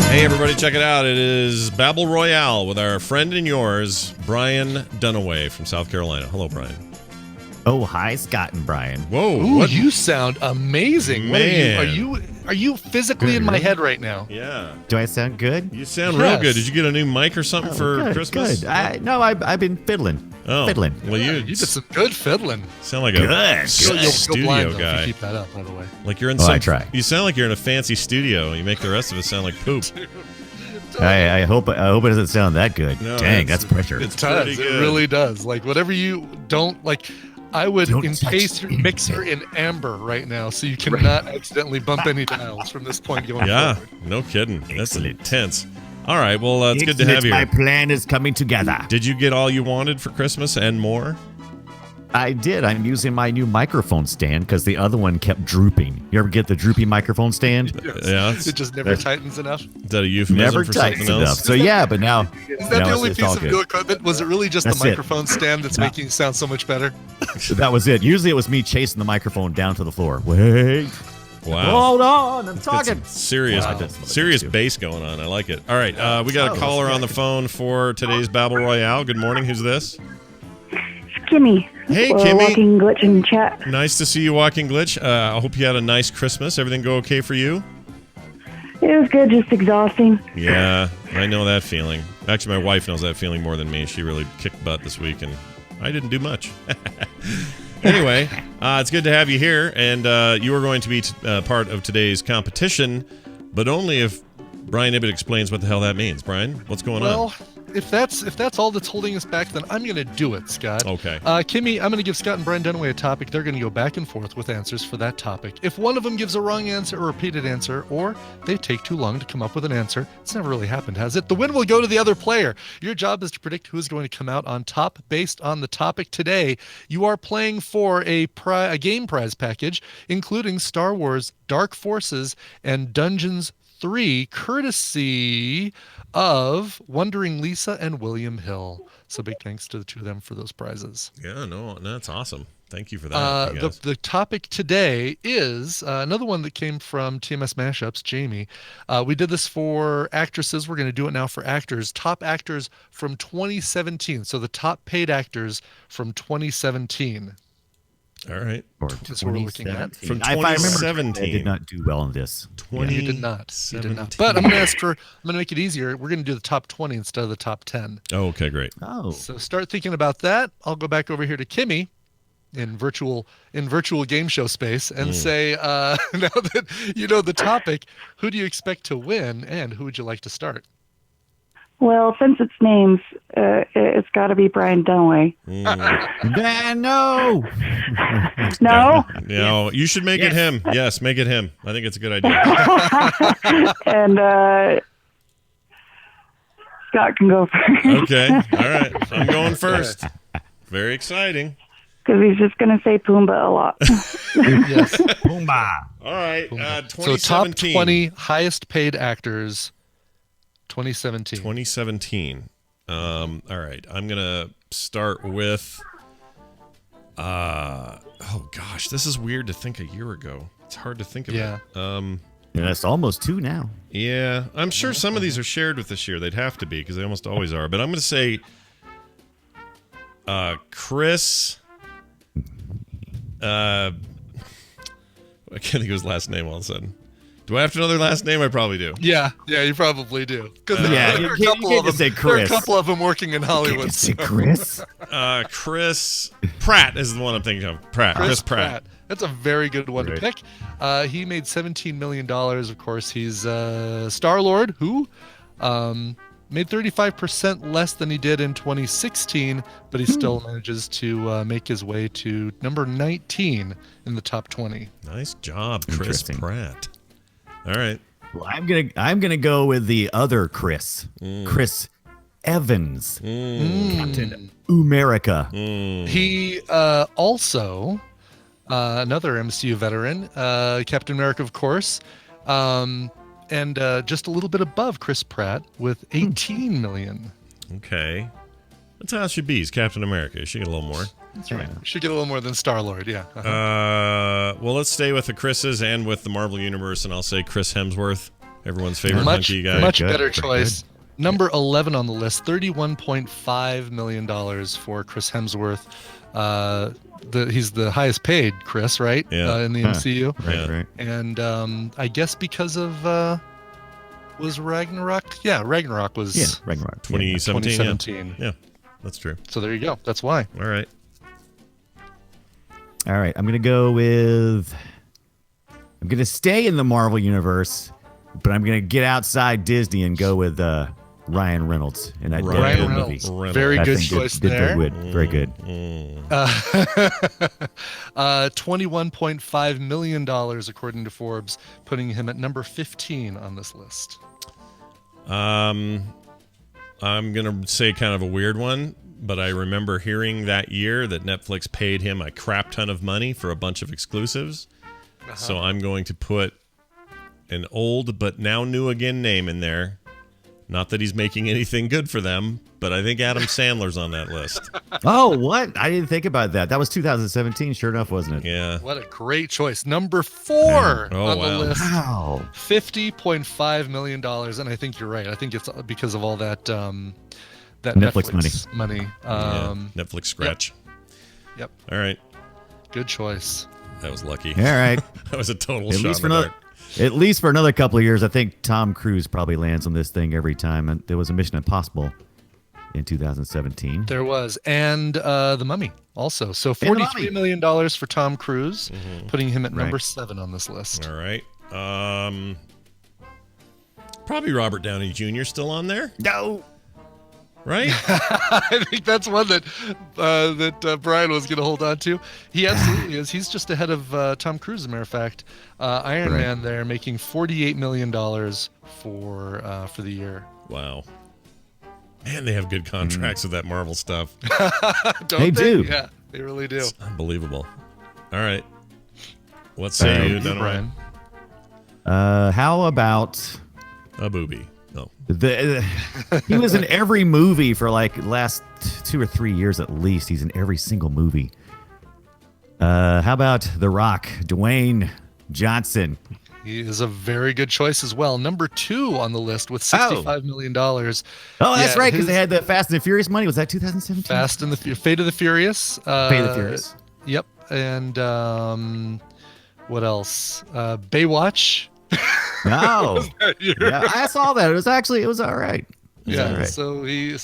Hey, everybody, check it out. It is Babble Royale with our friend and yours, Brian Dunaway from South Carolina. Hello, Brian. Oh, hi, Scott and Brian. Whoa. Ooh, you sound amazing. Man. Are you physically in my head right now? Yeah. Do I sound good? You sound real good. Did you get a new mic or something for good, Christmas? Good. No, I've been fiddling. Oh. Fiddling. Well, you did some good fiddling. sound like a studio blind, though, guy. if you keep that up, by the way. Like you're in I try. You sound like you're in a fancy studio. You make the rest of us sound like poop. I hope it doesn't sound that good. No, Dang, that's pressure. It's It does. It really does. Like whatever you don't like. I would encase your mixer in amber right now, so you cannot accidentally bump any dials from this point going forward. No kidding. That's Excellent. intense. All right, well, it's good to have you. My plan is coming together. Did you get all you wanted for Christmas and more? I did. I'm using my new microphone stand because the other one kept drooping. You ever get the droopy microphone stand? Yeah. It just never tightens enough. Is that a euphemism Never for tightens something enough. else? So yeah, but now Is that the only it's piece all of good. new equipment? Was it really just That's the it. microphone stand that's making it sound so much better? That was it. Usually it was me chasing the microphone down to the floor. Wait. Wow. Hold on. I'm Got talking. some serious bass going on. I like it. All right, we got a caller on the phone for today's Babble Royale. Good morning. Who's this? Kimmy. Hey, Kimmy. Walking Glitch in chat. Nice to see you, Walking Glitch. I hope you had a nice Christmas. Everything go okay for you? It was good, just exhausting. Yeah, I know that feeling. Actually, my wife knows that feeling more than me. She really kicked butt this week, and I didn't do much. Anyway, it's good to have you here, and you are going to be part of today's competition, but only if Brian Ibbett explains what the hell that means. Brian, what's going on? Well, if that's all that's holding us back, then I'm going to do it, Scott. Okay. Kimmy, I'm going to give Scott and Brian Dunaway a topic. They're going to go back and forth with answers for that topic. If one of them gives a wrong answer or a repeated answer, or they take too long to come up with an answer, it's never really happened, has it? The win will go to the other player. Your job is to predict who is going to come out on top based on the topic today. You are playing for a game prize package, including Star Wars Dark Forces and Dungeons 3, courtesy of Wondering Lisa and William Hill. So big thanks to the two of them for those prizes. Yeah, no, that's awesome. Thank you for that. you guys. The topic today is another one that came from TMS Mashups, Jamie. We did this for actresses. We're going to do it now for actors. Top actors from 2017. So the top paid actors from 2017. All right. Or That's what we're looking at. From If I remember, 2017. I did not do well in this. You did not. You did not. But I'm going to make it easier. We're going to do the top 20 instead of the top 10. Oh, okay, great. Oh. So start thinking about that. I'll go back over here to Kimmy in virtual game show space and say, now that you know the topic, who do you expect to win and who would you like to start? Well, since it's names, it's got to be Brian Dunaway. No. No? No, you should make it him. Yes, make it him. I think it's a good idea. And Scott can go first. Okay. All right. I'm going first. Very exciting. Because he's just going to say Pumbaa a lot. Yes. Pumbaa. All right. So top 2017. 20 highest paid actors 2017. 2017. All right. I'm going to start with... oh, gosh. This is weird to think a year ago. It's hard to think of it. Yeah, it's almost 2 now. Yeah. I'm sure some of these are shared with this year. They'd have to be because they almost always are. But I'm going to say Chris... I can't think of his last name all of a sudden. Do I have to know their last name? I probably do. Yeah, you probably do. Because you can't just say Chris. There are a couple of them working in Hollywood. You say Chris. Chris Pratt is the one I'm thinking of. Chris Pratt. That's a very good one to pick. He made $17 million. Of course, he's Star-Lord, who made 35% less than he did in 2016, but he still manages to make his way to number 19 in the top 20. Nice job, Chris Pratt. All right. Well, I'm gonna go with the other Chris, Chris Evans, Captain America. He also another MCU veteran, Captain America, of course, and just a little bit above Chris Pratt with 18 million. Okay, that's how it should be. He's Captain America. He should get a little more. That's right. Should get a little more than Star-Lord, yeah. Well, let's stay with the Chris's and with the Marvel Universe, and I'll say Chris Hemsworth, everyone's favorite hunky guy. Much better choice. Number 11 on the list, $31.5 million for Chris Hemsworth. He's the highest paid Chris, right? Yeah. In the MCU. Right. And I guess because of was Ragnarok? Yeah, Ragnarok was Ragnarok. 2017. Yeah, that's true. So there you go. That's why. All right. I'm going to go with... I'm going to stay in the Marvel Universe, but I'm going to get outside Disney and go with Ryan Reynolds in that Ryan Deadpool movie. Very good choice there. Very good. $21.5 million, according to Forbes, putting him at number 15 on this list. I'm going to say kind of a weird one, but I remember hearing that year that Netflix paid him a crap ton of money for a bunch of exclusives. So I'm going to put an old but now new again name in there. Not that he's making anything good for them, but I think Adam Sandler's on that list. Oh, what? I didn't think about that. That was 2017, sure enough, wasn't it? Yeah. What a great choice. Number 4 on the list. Wow. $50.5 million. And I think you're right. I think it's because of all that that Netflix money. Netflix scratch. Yep. All right. Good choice. That was lucky. All right. That was a total At shot least in the dark. At least for another couple of years, I think Tom Cruise probably lands on this thing every time. And there was a Mission Impossible in 2017. There was. And The Mummy also. So $43 million for Tom Cruise, putting him at number 7 on this list. All right. Probably Robert Downey Jr. still on there? No. Right? I think that's one that Brian was going to hold on to. He absolutely is. He's just ahead of Tom Cruise, as a matter of fact. Iron Man there making $48 million for the year. Wow. Man, they have good contracts with that Marvel stuff. They do. Yeah, they really do. It's unbelievable. All right. What say you, Brian? How about a booby? No. He was in every movie for like last 2 or 3 years at least. He's in every single movie. How about The Rock, Dwayne Johnson? He is a very good choice as well. Number 2 on the list with $65 million. Oh, that's right, because they had the Fast and the Furious money. Was that 2017? Fast and the Fate of the Furious. Fate of the Furious. Yep. And what else? Baywatch. Oh, yeah, I saw that. It was all right. Yeah. All right. So he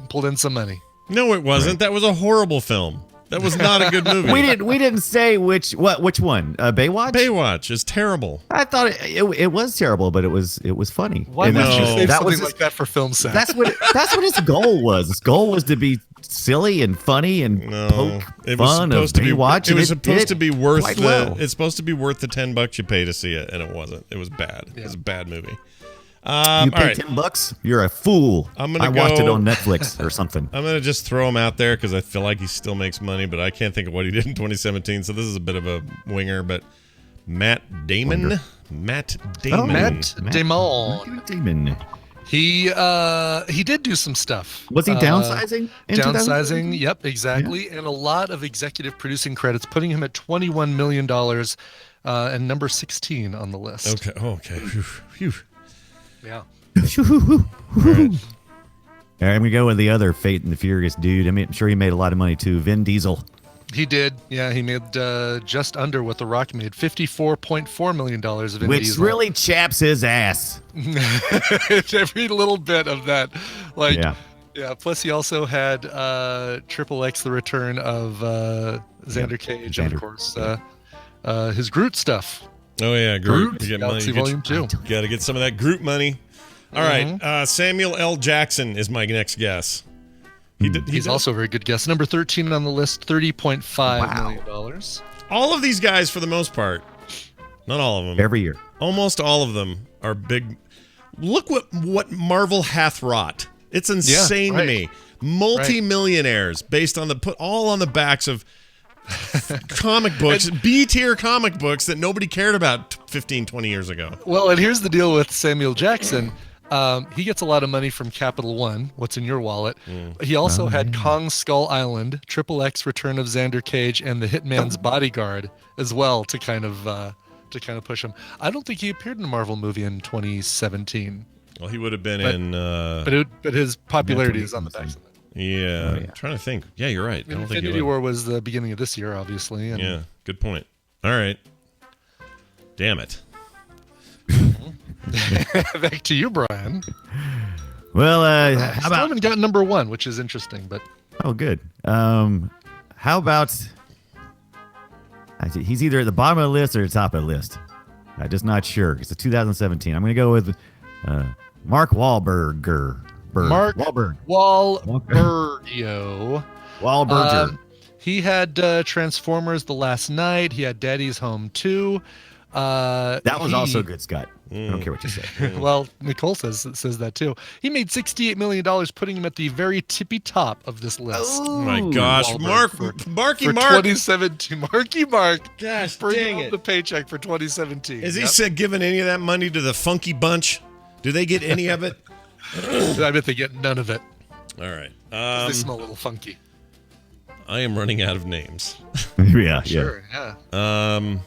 pulled in some money. No, it wasn't. Right. That was a horrible film. That was not a good movie. We didn't say which one. Baywatch. Baywatch is terrible. I thought it was terrible, but it was funny. Why would you say something like that for film set? That's what his goal was. His goal was to be silly and funny and poke fun of Baywatch. It was supposed to be worth It's supposed to be worth the $10 you pay to see it, and it wasn't. It was bad. Yeah. It was a bad movie. You pay $10? You're a fool. I watched it on Netflix or something. I'm gonna just throw him out there because I feel like he still makes money, but I can't think of what he did in 2017. So this is a bit of a winger. But Matt Damon. Matt Damon. He did do some stuff. Was he downsizing? In Downsizing, 2017? yep, exactly. And a lot of executive producing credits, putting him at $21 million and number 16 on the list. Okay. Okay. Phew. Yeah. All right, I'm gonna go with the other Fate and the Furious dude. I'm sure he made a lot of money too. Vin Diesel. He did. Yeah, he made just under what The Rock made, $54.4 million of Vin Which Diesel. really chaps his ass. It's every little bit of that. Like, Yeah. yeah. Plus, he also had Triple X, the return of Xander Cage, and Xander. of course, his Groot stuff. Oh yeah, Groot. You get money. Galaxy Volume 2. Got to get some of that Groot money. All right, Samuel L. Jackson is my next guess. He's also a very good guess. Number 13 on the list, $30.5 million. All of these guys, for the most part, not all of them, Every year. almost all of them are big. Look what Marvel hath wrought. It's insane to me. Multi-millionaires based on all on the backs of comic books, B-tier comic books that nobody cared about 15, 20 years ago. Well, and here's the deal with Samuel Jackson. He gets a lot of money from Capital One. What's in your wallet? He also had Kong Skull Island, Triple X Return of Xander Cage, and The Hitman's Bodyguard as well to kind of push him. I don't think he appeared in a Marvel movie in 2017. Well, he would have been in. But his popularity is on the backs of it. Yeah, I'm trying to think. Yeah, you're right. I don't think he Infinity would. War was the beginning of this year, obviously. And Yeah, good point. All right. Damn it. back to you, Brian. Well, how Still about? haven't got number one, which is interesting, but Oh, good. How about? He's either at the bottom of the list or the top of the list. I'm just not sure. It's a 2017. I'm going to go with Mark Wahlberg. Mark Wahlberg. Wahlberg. Wahlberger. He had Transformers: The Last Night. He had Daddy's Home 2. That was also good, Scott. I don't care what you say. Well, Nicole says that too. He made $68 million, putting him at the very tippy top of this list. Oh my gosh, Wahlberg Marky for Mark. 2017. Marky Mark. Gosh, bringing dang up it. the paycheck for 2017. Is he said giving any of that money to the Funky Bunch? Do they get any of it? I bet they get none of it. All right. They smell a little funky. I am running out of names. Yeah. Sure, yeah.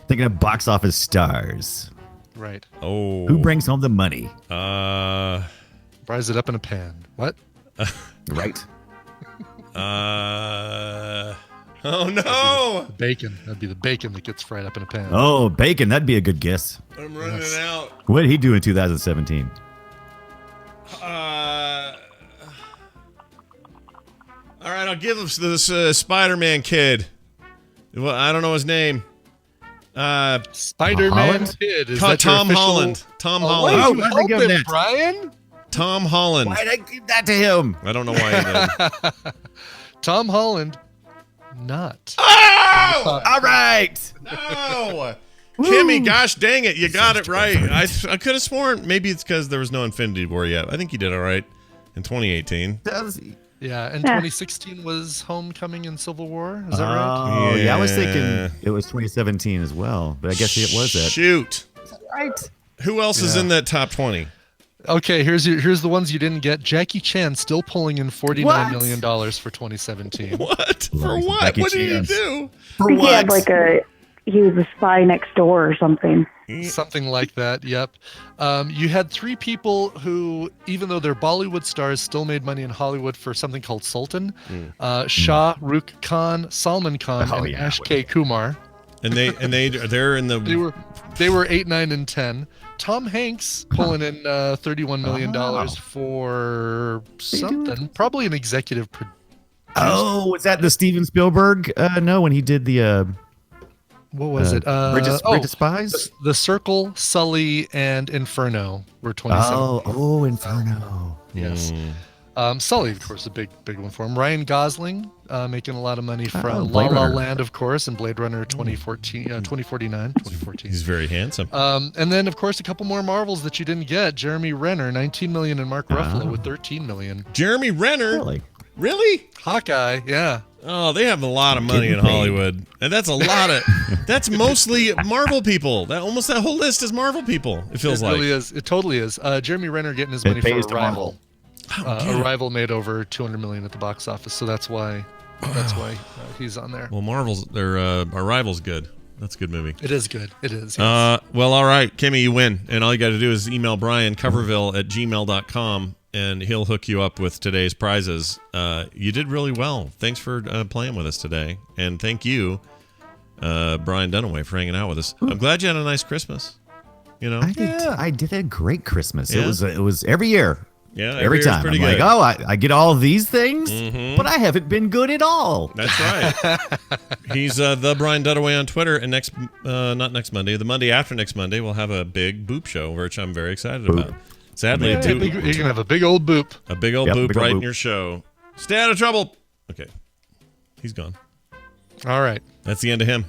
Thinking of box office stars. Right. Oh. Who brings home the money? Fries it up in a pan. What? Right. Oh no! Bacon. That'd be the bacon that gets fried up in a pan. Oh, Bacon. That'd be a good guess. I'm running out. What did he do in 2017? All right, I'll give this Spider-Man kid. Well, I don't know his name. Spider-Man Holland? Kid. Is that Tom your official... Holland. Tom Oh, Holland. why did why'd you they give him help him, that? Brian? Tom Holland. Why'd I give that to him? I don't know why he did. Tom Holland. Not. Oh! All right. No! Kimmy, gosh dang it, you got it right. I could have sworn maybe it's because there was no Infinity War yet. I think you did all right in 2018. Yeah, and 2016 was Homecoming and Civil War. Is that right? Oh, yeah. I was Yeah. thinking it was 2017 as well, but I guess it was that. Shoot. Right. Who else is in that top 20? Okay, here's the ones you didn't get. Jackie Chan still pulling in $49 million for 2017. What? For Like what? Jackie What did he Chan's. do? For He what? had he was a spy next door or something. Something like that, yep. You had three people who, even though they're Bollywood stars, still made money in Hollywood for something called Sultan. Shah Rukh Khan, Salman Khan, and Ash K. Kumar. And they're in the They were 8, 9, and 10. Tom Hanks pulling in $31 million for something, probably an executive producer. Oh, was that the Steven Spielberg? No, when he did the What was it? Bridge of Spies? The Circle, Sully, and Inferno were 27. Oh, Inferno. Yes. Sully, of course, a big one for him. Ryan Gosling making a lot of money from La Blade La Runner. Land, of course, and Blade Runner 2014. He's very handsome. And then, of course, a couple more Marvels that you didn't get. Jeremy Renner, 19 million, and Mark Ruffalo with 13 million. Jeremy Renner? Really? Really? Hawkeye, yeah. Oh, they have a lot of money in Hollywood, and that's a lot of. That's mostly Marvel people. That whole list is Marvel people. It feels like. It really is. It totally is. Jeremy Renner getting his It money for pays to Arrival. Arrival Made over $200 million at the box office, so that's why he's on there. Well, Arrival's good. That's a good movie. It is good. It is. Yes. Well, all right, Kimmy, you win, and all you got to do is email Brian Coverville@gmail.com. And he'll hook you up with today's prizes. You did really well. Thanks for playing with us today. And thank you, Brian Dunaway, for hanging out with us. I'm glad you had a nice Christmas. You know, I did a great Christmas. Yeah. It was every year. Yeah, every time. pretty I'm good. like, I get all these things, but I haven't been good at all. That's right. He's the Brian Dunaway on Twitter. And not next Monday, the Monday after next Monday, we'll have a big boop show, which I'm very excited about. Sadly, you're gonna have a big old boop. A big old boop right in your show. Stay out of trouble. Okay, he's gone. All right, that's the end of him.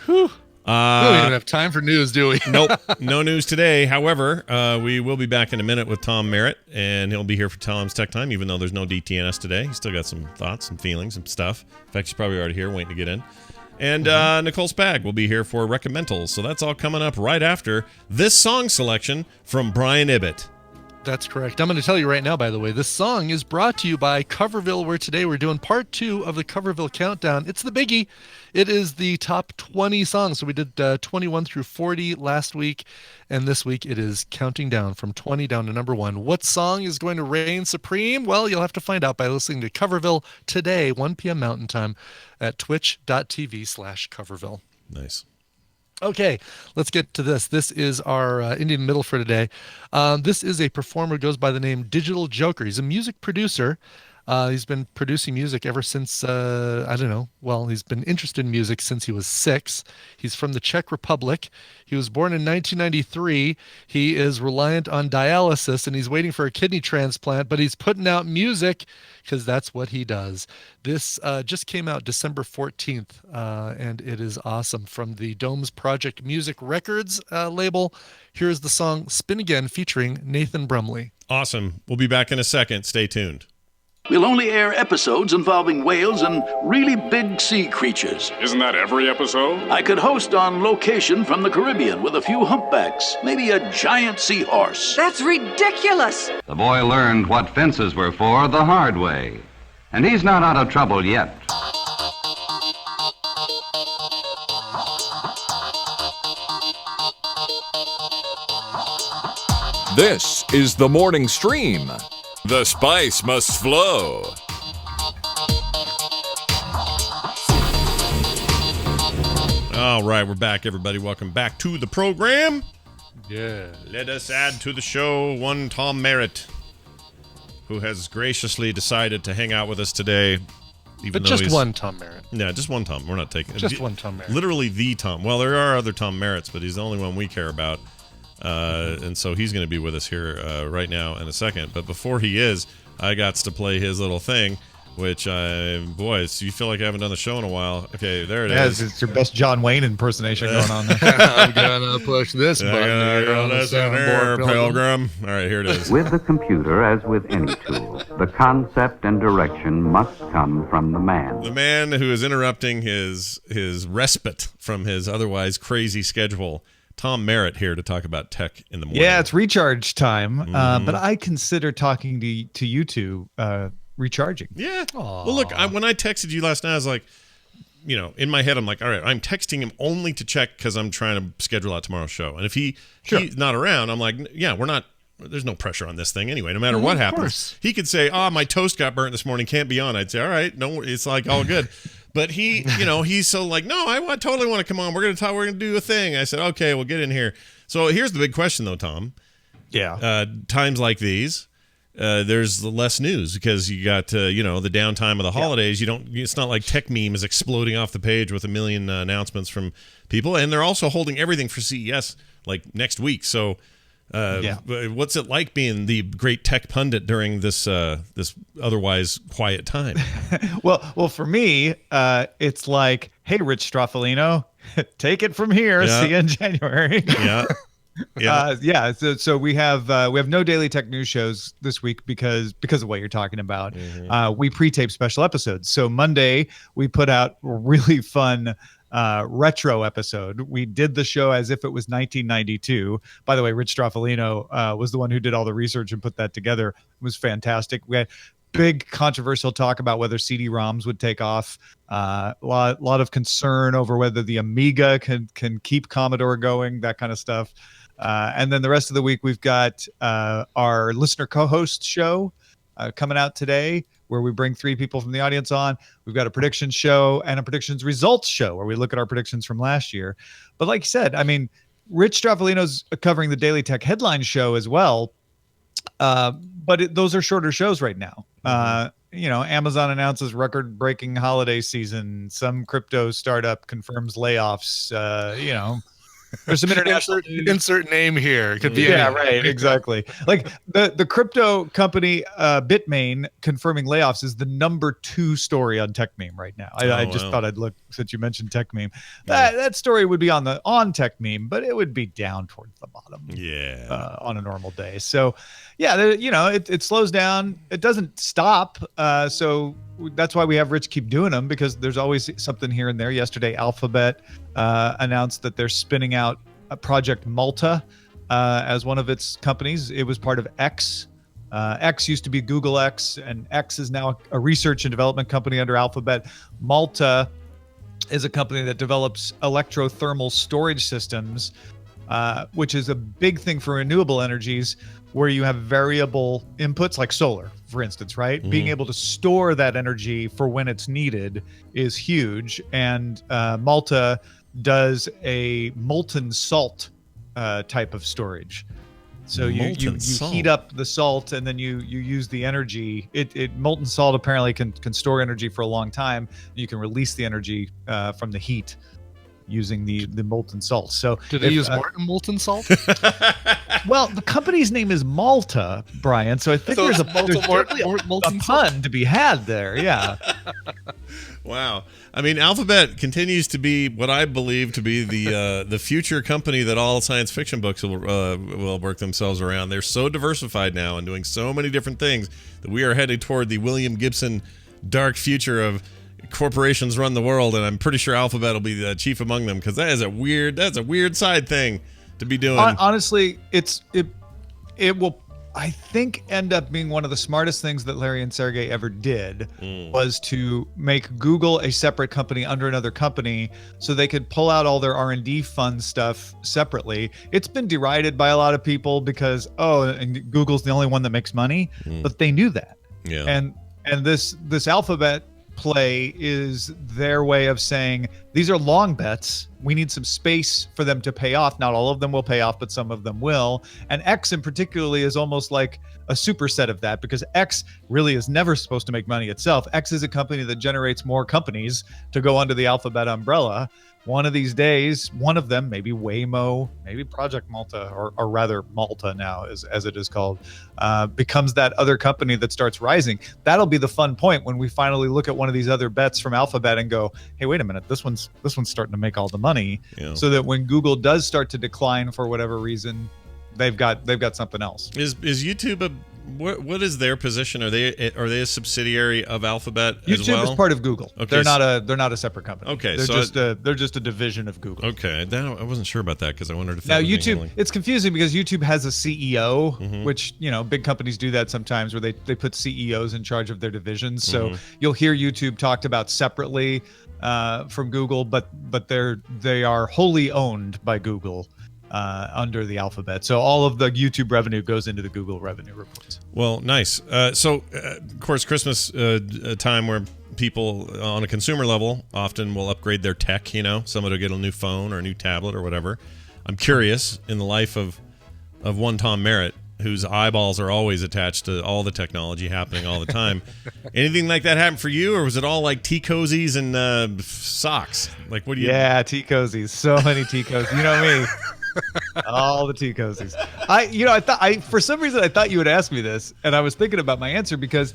Whew. We don't even have time for news, do we? Nope, no news today. However, we will be back in a minute with Tom Merritt, and he'll be here for Tom's Tech Time, even though there's no DTNS today. He's still got some thoughts, some feelings, some stuff. In fact, she's probably already here waiting to get in. And Nicole Spag will be here for Recommentals. So that's all coming up right after this song selection from Brian Ibbett. That's correct. I'm going to tell you right now, by the way, this song is brought to you by Coverville, where today we're doing part 2 of the Coverville Countdown. It's the biggie. It is the top 20 songs. So we did 21 through 40 last week, and this week it is counting down from 20 down to number 1. What song is going to reign supreme? Well, you'll have to find out by listening to Coverville today, 1 p.m. Mountain Time at twitch.tv/Coverville. Nice. Okay, let's get to this. This is our Indian Middle for today. This is a performer who goes by the name Digital Joker. He's a music producer. He's been producing music ever since, he's been interested in music since he was 6. He's from the Czech Republic. He was born in 1993. He is reliant on dialysis, and he's waiting for a kidney transplant, but he's putting out music because that's what he does. This just came out December 14th, and it is awesome. From the Domes Project Music Records label, here's the song Spin Again featuring Nathan Brumley. Awesome. We'll be back in a second. Stay tuned. We'll only air episodes involving whales and really big sea creatures. Isn't that every episode? I could host on location from the Caribbean with a few humpbacks, maybe a giant seahorse. That's ridiculous! The boy learned what fences were for the hard way, and he's not out of trouble yet. This is the morning stream. The spice must flow. All right, we're back, everybody. Welcome back to the program. Yeah. Let us add to the show one Tom Merritt, who has graciously decided to hang out with us today. But just one Tom Merritt. Yeah, just one Tom. We're not taking just one Tom Merritt. Literally the Tom. Well, there are other Tom Merritts, but he's the only one we care about. And so he's going to be with us here right now in a second. But before he is, I got to play his little thing, which, boys, you feel like I haven't done the show in a while. Okay, there it is. It's your best John Wayne impersonation going on there. I'm going to push this button here on the soundboard, Pilgrim. All right, here it is. With the computer, as with any tool, the concept and direction must come from the man. The man who is interrupting his respite from his otherwise crazy schedule. Tom Merritt here to talk about tech in the morning. Yeah, it's recharge time, but I consider talking to you two recharging. Yeah. Aww. Well, look, when I texted you last night, I was like, in my head, I'm like, all right, I'm texting him only to check because I'm trying to schedule out tomorrow's show. And if he's not around, I'm like, yeah, there's no pressure on this thing anyway, no matter what happens. He could say, my toast got burnt this morning, can't be on. I'd say, all right, no, it's like all good. But he, he's so like, no, I totally want to come on. We're going to talk. We're going to do a thing. I said, okay, we'll get in here. So here's the big question, though, Tom. Yeah. Times like these, there's less news because you got, the downtime of the holidays. You don't. It's not like Tech Meme is exploding off the page with a million announcements from people, and they're also holding everything for CES like next week. So. What's it like being the great tech pundit during this this otherwise quiet time? Well, for me, it's like, hey, Rich Stroffolino, take it from here. Yeah. See you in January. Yeah. Yeah. So we have no daily tech news shows this week because of what you're talking about. We pre-tape special episodes. So Monday we put out a really fun retro episode. We did the show as if it was 1992. By the way, Rich Straffolino was the one who did all the research and put that together. It was fantastic. We had big controversial talk about whether CD-ROMs would take off. Lot of concern over whether the Amiga can keep Commodore going, that kind of stuff. And then the rest of the week, we've got our listener co-host show coming out today, where we bring 3 people from the audience on. We've got a predictions show and a predictions results show where we look at our predictions from last year. But like you said, I mean, Rich Straffolino's covering the Daily Tech headline show as well. But those are shorter shows right now. Amazon announces record-breaking holiday season. Some crypto startup confirms layoffs. There's some international insert name here. Could be right, exactly. Like the crypto company Bitmain confirming layoffs is the number 2 story on TechMeme right now. I just thought I'd look since you mentioned TechMeme. That story would be on TechMeme, but it would be down towards the bottom. Yeah. On a normal day. So it slows down. It doesn't stop. So that's why we have Rich keep doing them, because there's always something here and there. Yesterday, Alphabet announced that they're spinning out a Project Malta as one of its companies. It was part of X. X used to be Google X, and X is now a research and development company under Alphabet. Malta is a company that develops electrothermal storage systems, which is a big thing for renewable energies, where you have variable inputs like solar, for instance, right? Mm-hmm. Being able to store that energy for when it's needed is huge. And Malta does a molten salt type of storage. So you heat up the salt, and then you use the energy. Molten salt apparently can store energy for a long time. You can release the energy from the heat using the molten salt. So did they use more molten salt? Well, the company's name is Malta, Brian. So I think there's a pun to be had there. Yeah. Wow. I mean, Alphabet continues to be what I believe to be the future company that all science fiction books will work themselves around. They're so diversified now and doing so many different things that we are headed toward the William Gibson dark future of corporations run the world, and I'm pretty sure Alphabet will be the chief among them, because that's a weird side thing to be doing. Honestly, it will, I think, end up being one of the smartest things that Larry and Sergey ever did was to make Google a separate company under another company, so they could pull out all their R&D fund stuff separately. It's been derided by a lot of people because and Google's the only one that makes money, but they knew that. Yeah. And this Alphabet play is their way of saying, these are long bets. We need some space for them to pay off. Not all of them will pay off, but some of them will. And X in particularly is almost like a superset of that, because X really is never supposed to make money itself. X is a company that generates more companies to go under the Alphabet umbrella. One of these days, one of them, maybe Waymo, maybe Project Malta, or rather Malta now, as it is called, becomes that other company that starts rising. That'll be the fun point when we finally look at one of these other bets from Alphabet and go, hey, wait a minute, this one's starting to make all the money. Yeah. So that when Google does start to decline for whatever reason, they've got something else. Is YouTube what is their position? Are they a subsidiary of Alphabet YouTube as well? is part of Google. Okay, they're not a separate company. Okay, they're just a division of Google. Okay, I wasn't sure about that, because I wondered if now YouTube. It's confusing because YouTube has a CEO, which big companies do that sometimes, where they put CEOs in charge of their divisions. So you'll hear YouTube talked about separately from Google, but they are wholly owned by Google. Under the Alphabet. So all of the YouTube revenue goes into the Google revenue reports. Well, nice. So, of course, Christmas a time where people on a consumer level often will upgrade their tech. Somebody will get a new phone or a new tablet or whatever. I'm curious, in the life of one Tom Merritt, whose eyeballs are always attached to all the technology happening all the time. Anything like that happen for you, or was it all like tea cozies and socks? Like, what do you? Yeah, tea cozies. So many tea cozies. You know me. All the tea cozies. For some reason I thought you would ask me this, and I was thinking about my answer, because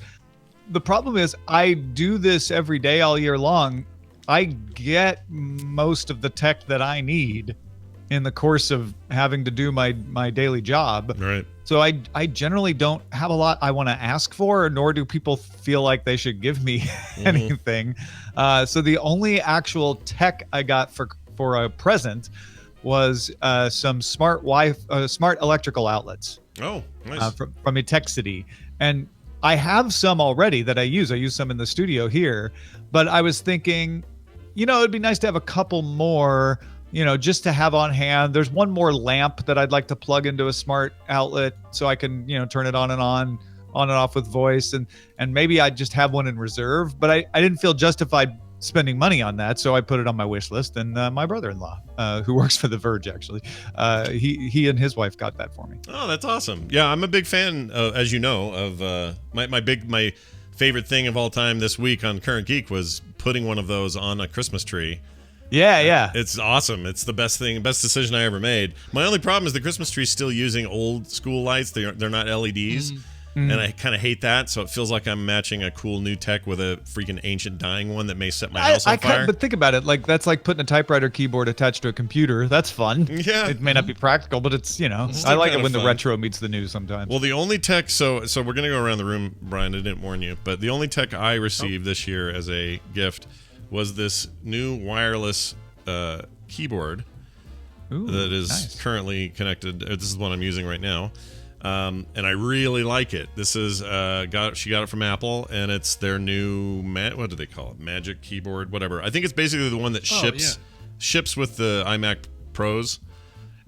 the problem is I do this every day all year long. I get most of the tech that I need in the course of having to do my daily job. Right. So I generally don't have a lot I want to ask for, nor do people feel like they should give me anything. So the only actual tech I got for a present was some smart electrical outlets. Oh, nice. From Etexity. And I have some already that I use. I use some in the studio here, but I was thinking, it'd be nice to have a couple more, just to have on hand. There's one more lamp that I'd like to plug into a smart outlet so I can, turn it on and off with voice. And maybe I'd just have one in reserve, but I didn't feel justified spending money on that. So I put it on my wish list, and my brother-in-law, who works for The Verge, actually, he and his wife got that for me. Oh, that's awesome. Yeah, I'm a big fan, as you know, of my favorite thing of all time this week on Current Geek was putting one of those on a Christmas tree. Yeah. It's awesome. It's the best decision I ever made. My only problem is the Christmas tree's still using old school lights. They're not LEDs. And I kind of hate that, so it feels like I'm matching a cool new tech with a freaking ancient dying one that may set my house on fire. But think about it, that's like putting a typewriter keyboard attached to a computer. That's fun. Yeah. It may not be practical, but it's, I like it when the retro meets the new sometimes. Well, the only tech, so we're going to go around the room, Brian, I didn't warn you, but the only tech I received this year as a gift was this new wireless keyboard that is currently connected. This is the one I'm using right now. And I really like it. This is she got it from Apple, and it's their new what do they call it? Magic keyboard, whatever. I think it's basically the one that ships with the iMac Pros.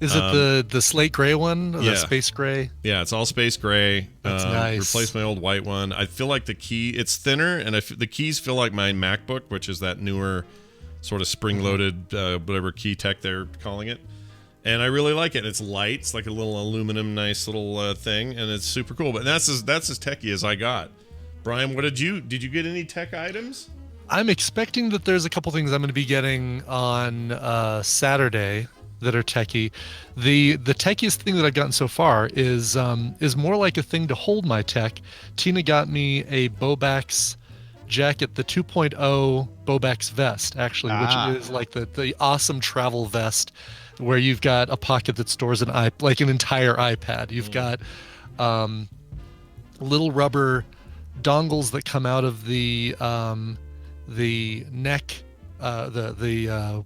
Is it the slate gray one? Or the space gray? Yeah, it's all space gray. That's nice. Replaced my old white one. I feel like it's thinner, and the keys feel like my MacBook, which is that newer sort of spring-loaded whatever key tech they're calling it. And I really like it. It's light. It's like a little aluminum, nice little thing, and it's super cool. But that's as techie as I got. Brian, what did you get any tech items? I'm expecting that there's a couple things I'm going to be getting on Saturday that are techie. The techiest thing that I've gotten so far is more like a thing to hold my tech. Tina got me a Bewbs jacket, the 2.0 Bewbs vest, actually, which is like the awesome travel vest where you've got a pocket that stores an entire iPad. You've got little rubber dongles that come out of the neck, the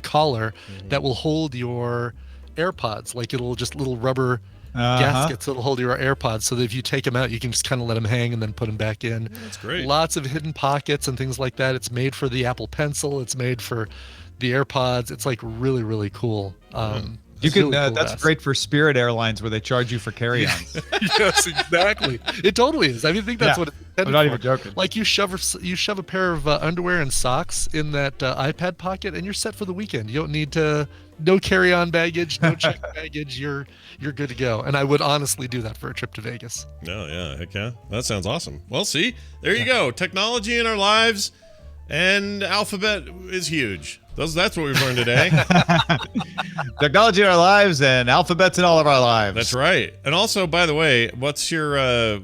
collar that will hold your AirPods. Like little rubber gaskets that'll hold your AirPods, so that if you take them out, you can just kind of let them hang and then put them back in. That's great. Lots of hidden pockets and things like that. It's made for the Apple Pencil. It's made for the AirPods. It's like really, really cool. You can. Really cool that's great for Spirit Airlines, where they charge you for carry-ons. Yes, exactly. It totally is. I think that's what it's intended I'm not for. even joking. Like you shove a pair of underwear and socks in that iPad pocket, and you're set for the weekend. You don't need no carry-on baggage, no check baggage. You're good to go. And I would honestly do that for a trip to Vegas. Oh yeah, heck yeah. That sounds awesome. Well, see, there you go. Technology in our lives, and Alphabet is huge. That's what we've learned today. Technology in our lives and alphabets in all of our lives. That's right. And also, by the way, what's your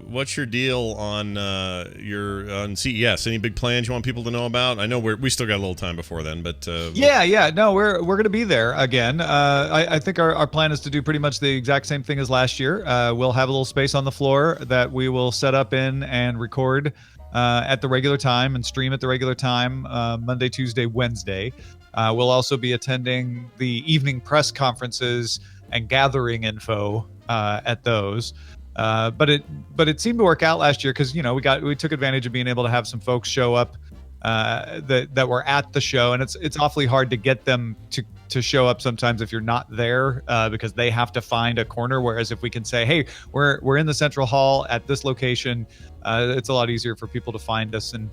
deal on on CES? Any big plans you want people to know about? I know we still got a little time before then, but no, we're going to be there again. I think our plan is to do pretty much the exact same thing as last year. We'll have a little space on the floor that we will set up in and record at the regular time and stream at the regular time, Monday, Tuesday, Wednesday. We'll also be attending the evening press conferences and gathering info at those. But it seemed to work out last year because we took advantage of being able to have some folks show up that were at the show, and it's awfully hard to get them to show up sometimes if you're not there because they have to find a corner. Whereas if we can say, hey, we're in the central hall at this location, it's a lot easier for people to find us and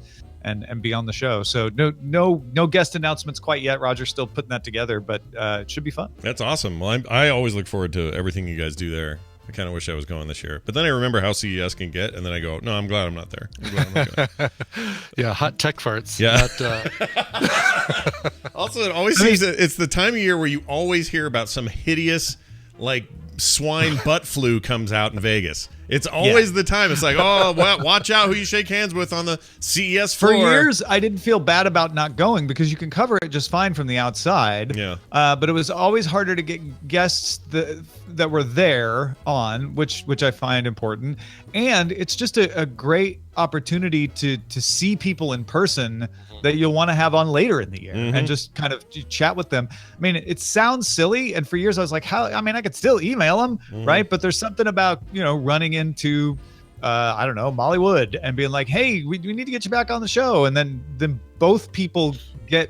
be on the show. So no guest announcements quite yet. Roger's still putting that together, but it should be fun. That's awesome. Well, I always look forward to everything you guys do there. I kind of wish I was going this year, but then I remember how CES can get, and then I go, no, I'm glad I'm not there. Yeah, hot tech farts. Yeah. Also, it always seems that it's the time of year where you always hear about some hideous, like swine butt flu comes out in Vegas. It's always the time. It's like, oh, well, watch out who you shake hands with on the CES floor. For years, I didn't feel bad about not going because you can cover it just fine from the outside. Yeah. But it was always harder to get guests that were there on, which I find important. And it's just a great opportunity to see people in person that you'll want to have on later in the year and just kind of chat with them. I mean, it sounds silly. And for years I was like, I could still email them, right? But there's something about, running into, I don't know, Molly Wood and being like, hey, we need to get you back on the show. And then both people get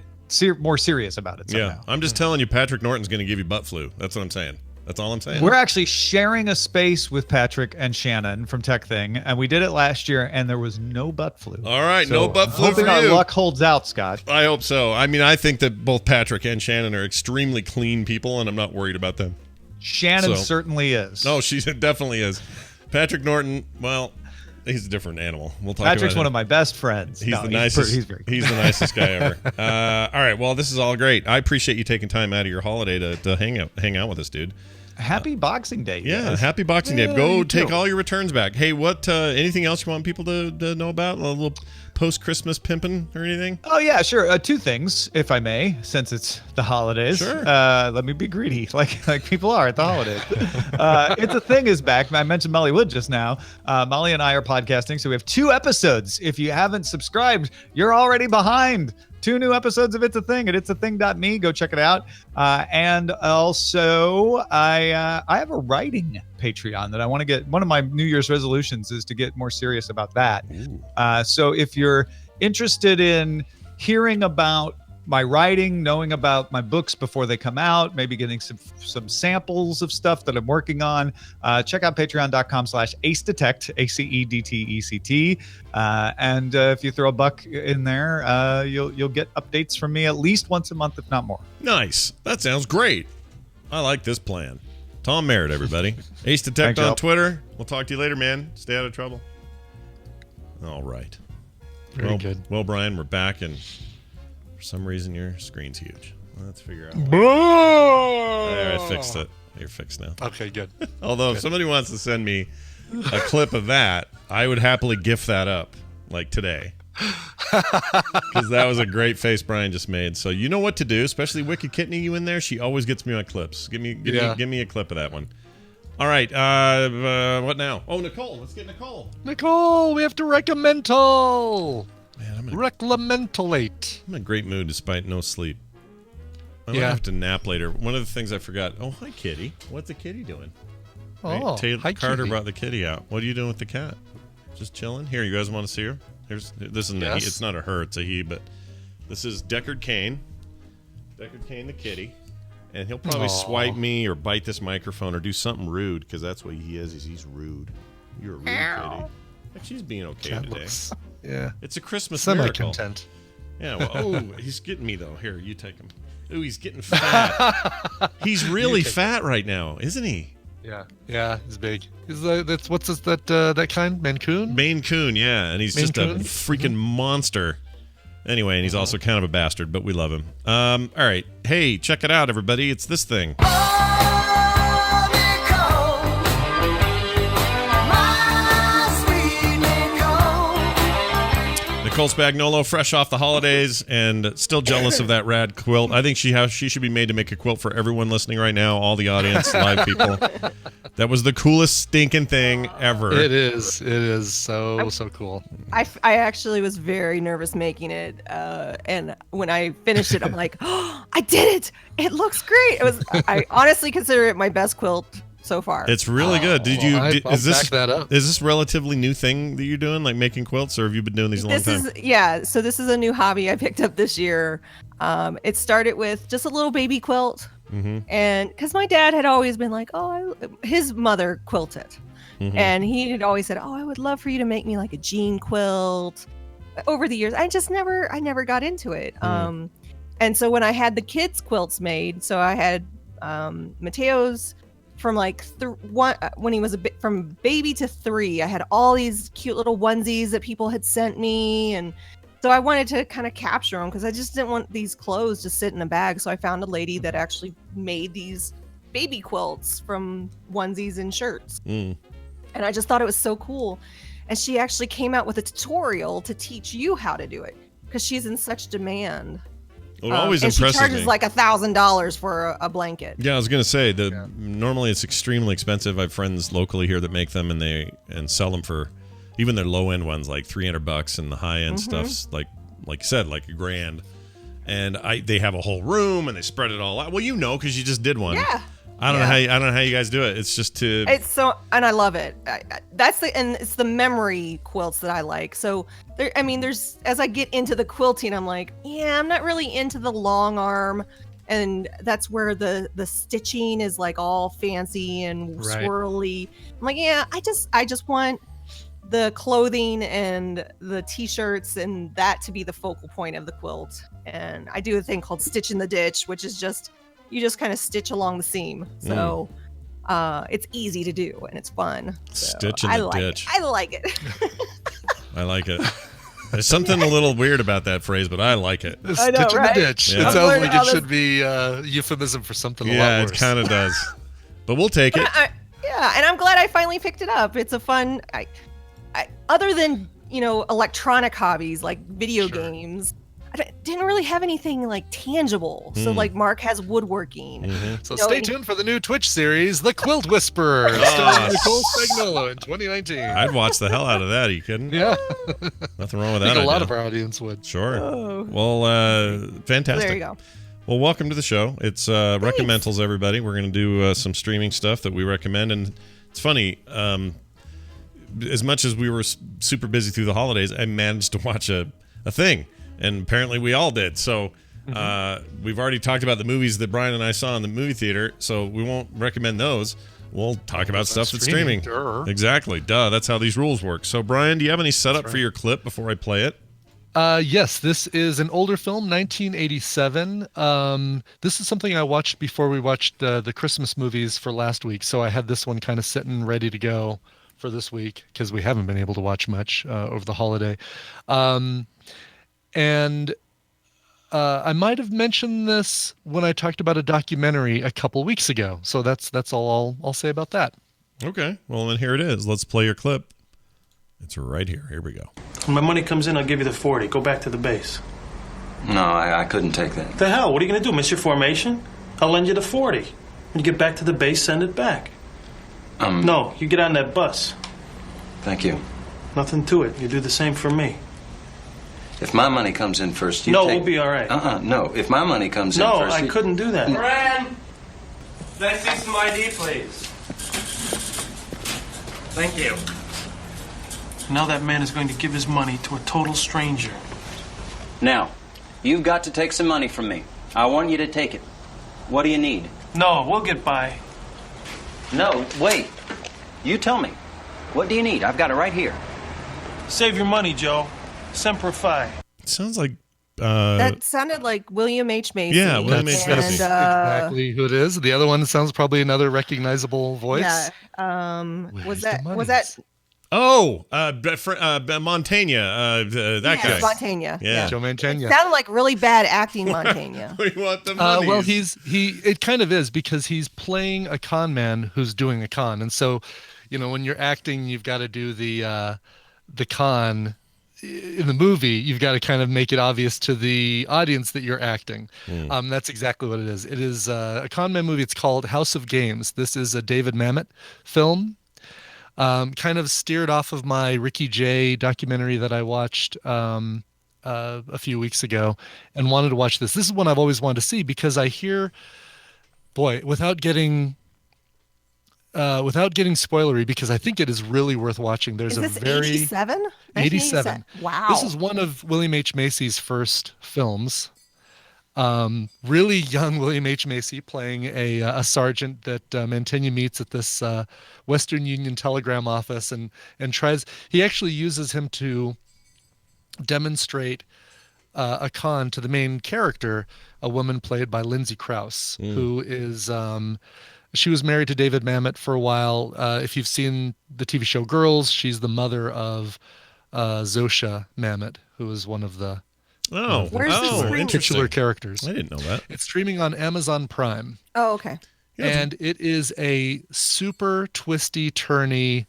more serious about it somehow. Yeah. I'm just telling you, Patrick Norton's going to give you butt flu. That's what I'm saying. That's all I'm saying. We're actually sharing a space with Patrick and Shannon from Tech Thing, and we did it last year, and there was no butt flu. All right, so no butt flu for you. Hoping our luck holds out, Scott. I hope so. I mean, I think that both Patrick and Shannon are extremely clean people, and I'm not worried about them. Shannon certainly is. No, she definitely is. Patrick Norton, well, he's a different animal. We'll talk Patrick's about him. one of my best friends. He's the nicest. He's the nicest guy ever. All right, well, this is all great. I appreciate you taking time out of your holiday to hang out with us, dude. Happy Boxing Day. Yeah, happy Boxing Day. Go take all your returns back. Hey, what? Anything else you want people to know about? A little post-Christmas pimping or anything? Oh, yeah, sure. Two things, if I may, since it's the holidays. Sure. Let me be greedy, like people are at the holidays. It's a Thing is back. I mentioned Molly Wood just now. Molly and I are podcasting, so we have 2 episodes. If you haven't subscribed, you're already behind. 2 new episodes of It's a Thing at it'sathing.me. Go check it out. And also, I have a writing Patreon that I want to get. One of my New Year's resolutions is to get more serious about that. So if you're interested in hearing about my writing, knowing about my books before they come out, maybe getting some samples of stuff that I'm working on, check out patreon.com/acedetect, ACEDTECT. And if you throw a buck in there, you'll get updates from me at least once a month, if not more. Nice. That sounds great. I like this plan. Tom Merritt, everybody. Ace Detect Thanks, on y'all. Twitter. We'll talk to you later, man. Stay out of trouble. All right. Very good. Well, Brian, we're back, and for some reason your screen's huge. Let's figure out. There, I fixed it. You're fixed now. Okay, good. Although if somebody wants to send me a clip of that, I would happily gift that up, like today. Because that was a great face Brian just made. So you know what to do, especially Wicked Kidney, you in there. She always gets me on clips. Give me a clip of that one. All right. What now? Oh, Nicole. Let's get Nicole. Nicole, we have to recommental. Man, Recommentalate. I'm in a great mood despite no sleep. I might Yeah. have to nap later. One of the things I forgot. Oh, hi, kitty. What's the kitty doing? Oh, hi, Carter kitty. brought the kitty out. What are you doing with the cat? Just chilling? Here, you guys want to see her? This isn't Yes. it's not a her, it's a he, but this is Deckard Cain. Deckard Cain the kitty. And he'll probably swipe me or bite this microphone or do something rude, because that's what he is he's rude. You're a rude kitty. Like, she's being okay Cat today. looks- yeah. It's a Christmas miracle. Semi-content. Yeah, well, oh, he's getting me, though. Here, you take him. Ooh, he's getting fat. He's really fat right now, isn't he? Yeah, he's big. He's that's what's this, that kind? Maine Coon? Maine Coon, yeah, and he's Maine just Coon? a freaking monster. Anyway, and he's also kind of a bastard, but we love him. All right, hey, check it out, everybody. It's this thing. Nicole Spagnolo, fresh off the holidays and still jealous of that rad quilt. I think she should be made to make a quilt for everyone listening right now, all the audience, live people. That was the coolest stinking thing ever. It is. It is so cool. I actually was very nervous making it, and when I finished it, I'm like, oh, I did it! It looks great. I honestly consider it my best quilt so far. It's really good. Did you? I'll Is this back that up. Is this relatively new thing that you're doing, like making quilts, or have you been doing these a long time? So this is a new hobby I picked up this year. It started with just a little baby quilt, and because my dad had always been like, his mother quilted, and he had always said, I would love for you to make me like a jean quilt. Over the years, I never got into it. And so when I had the kids quilts made, so I had Mateo's from like when he was from baby to 3, I had all these cute little onesies that people had sent me, and so I wanted to kind of capture them because I just didn't want these clothes to sit in a bag. So I found a lady that actually made these baby quilts from onesies and shirts. And I just thought it was so cool. And she actually came out with a tutorial to teach you how to do it because she's in such demand. Well, it always and impresses she charges me. like $1,000 for a blanket. Yeah, I was gonna say normally it's extremely expensive. I have friends locally here that make them and sell them for even their low end ones like $300, and the high end stuff's like you said, like $1,000. And they have a whole room and they spread it all out. Well, because you just did one. Yeah. I don't know how you guys do it. It's just It's so, and I love it. And it's the memory quilts that I like. So there's as I get into the quilting, I'm like, yeah, I'm not really into the long arm, and that's where the stitching is like all fancy and swirly. I'm like, yeah, I just want the clothing and the t-shirts and that to be the focal point of the quilt. And I do a thing called stitch in the ditch, which is you just kind of stitch along the seam. So it's easy to do and it's fun. Stitch in the ditch. I like it. I like it. There's something a little weird about that phrase, but I like it. I know, Stitch in the ditch. Yeah. It sounds like it should be euphemism for something a lot worse. Yeah, it kind of does. But we'll take it. Yeah, and I'm glad I finally picked it up. It's a fun. I other than electronic hobbies like video games, I didn't really have anything like tangible. So like Mark has woodworking. So stay tuned for the new Twitch series, The Quilt Whisperer, starring Nicole Spagnolo in 2019. I'd watch the hell out of that. Are you kidding? Yeah. Nothing wrong with I that. think a lot of our audience would. Sure. Oh. Well, fantastic. There you go. Well, welcome to the show. It's Recommentals, everybody. We're going to do some streaming stuff that we recommend. And it's funny, as much as we were super busy through the holidays, I managed to watch a thing. And apparently we all did. So we've already talked about the movies that Brian and I saw in the movie theater. So we won't recommend those. We'll talk about stuff that's streaming. Exactly. Duh. That's how these rules work. So, Brian, do you have any setup for your clip before I play it? Yes, this is an older film, 1987. This is something I watched before we watched the Christmas movies for last week. So I had this one kind of sitting ready to go for this week because we haven't been able to watch much over the holiday. And I might have mentioned this when I talked about a documentary a couple weeks ago. So that's all I'll say about that. Okay. Well, then here it is. Let's play your clip. It's right here. Here we go. When my money comes in, I'll give you the 40. Go back to the base. No, I couldn't take that. The hell? What are you going to do? Miss your formation? I'll lend you the 40. When you get back to the base, send it back. No, you get on that bus. Thank you. Nothing to it. You do the same for me. If my money comes in first, you No, take... we'll be all right. No, if my money comes in No, first... I couldn't do that. Fran, can I see some ID, please? Thank you. Now that man is going to give his money to a total stranger. Now, you've got to take some money from me. I want you to take it. What do you need? No, we'll get by. No, wait. You tell me. What do you need? I've got it right here. Save your money, Joe. Semper Fi. It sounds like... that sounded like William H. Macy. Yeah, William H. Macy. And, exactly who it is. The other one sounds probably another recognizable voice. Yeah. Was that Montaigne, that guy. Montaigne. Yeah. Joe Mantegna. It sounded like really bad acting Montaigne. We want the money. Well, it kind of is because he's playing a con man who's doing a con. And so, when you're acting, you've got to do the con in the movie. You've got to kind of make it obvious to the audience that you're acting. That's exactly what it is. It is a con man movie. It's called House of Games. This is a David Mamet film. Kind of steered off of my Ricky Jay documentary that I watched a few weeks ago and wanted to watch this. This is one I've always wanted to see because I hear, without getting spoilery, because I think it is really worth watching. There's is this 87? 87. Wow. This is one of William H. Macy's first films. Really young William H. Macy playing a sergeant that Mantegna meets at this Western Union telegram office and tries. He actually uses him to demonstrate a con to the main character, a woman played by Lindsay Krause, who is she was married to David Mamet for a while. If you've seen the TV show Girls, she's the mother of Zosha Mamet, who is one of the titular characters. I didn't know that. It's streaming on Amazon Prime. Oh, okay. And it is a super twisty, turny,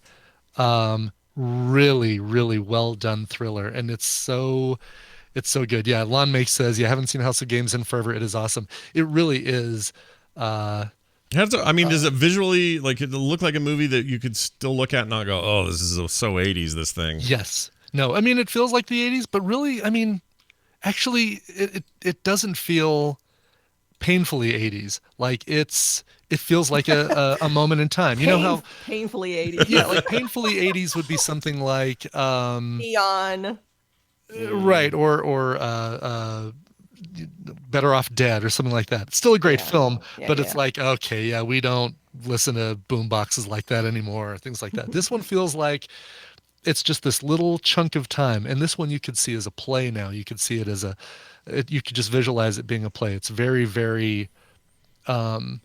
Really, really well done thriller, and it's so good. Yeah, Lon Make says, "Yeah, I haven't seen House of Games in forever. It is awesome. It really is." I mean, does it visually like it look like a movie that you could still look at and not go, "Oh, this is so 80s." This thing. Yes. No. I mean, it feels like the '80s, but really, I mean, actually, it doesn't feel painfully '80s. Like it feels like a moment in time. You know how painfully '80s. Yeah, like painfully '80s would be something like Neon. right, or Better Off Dead or something like that. Still a great film, but it's like, okay, yeah, we don't listen to boom boxes like that anymore, or things like that. This one feels like it's just this little chunk of time, and this one you could see as a play now. You could see it as you could just visualize it being a play. It's very, very what am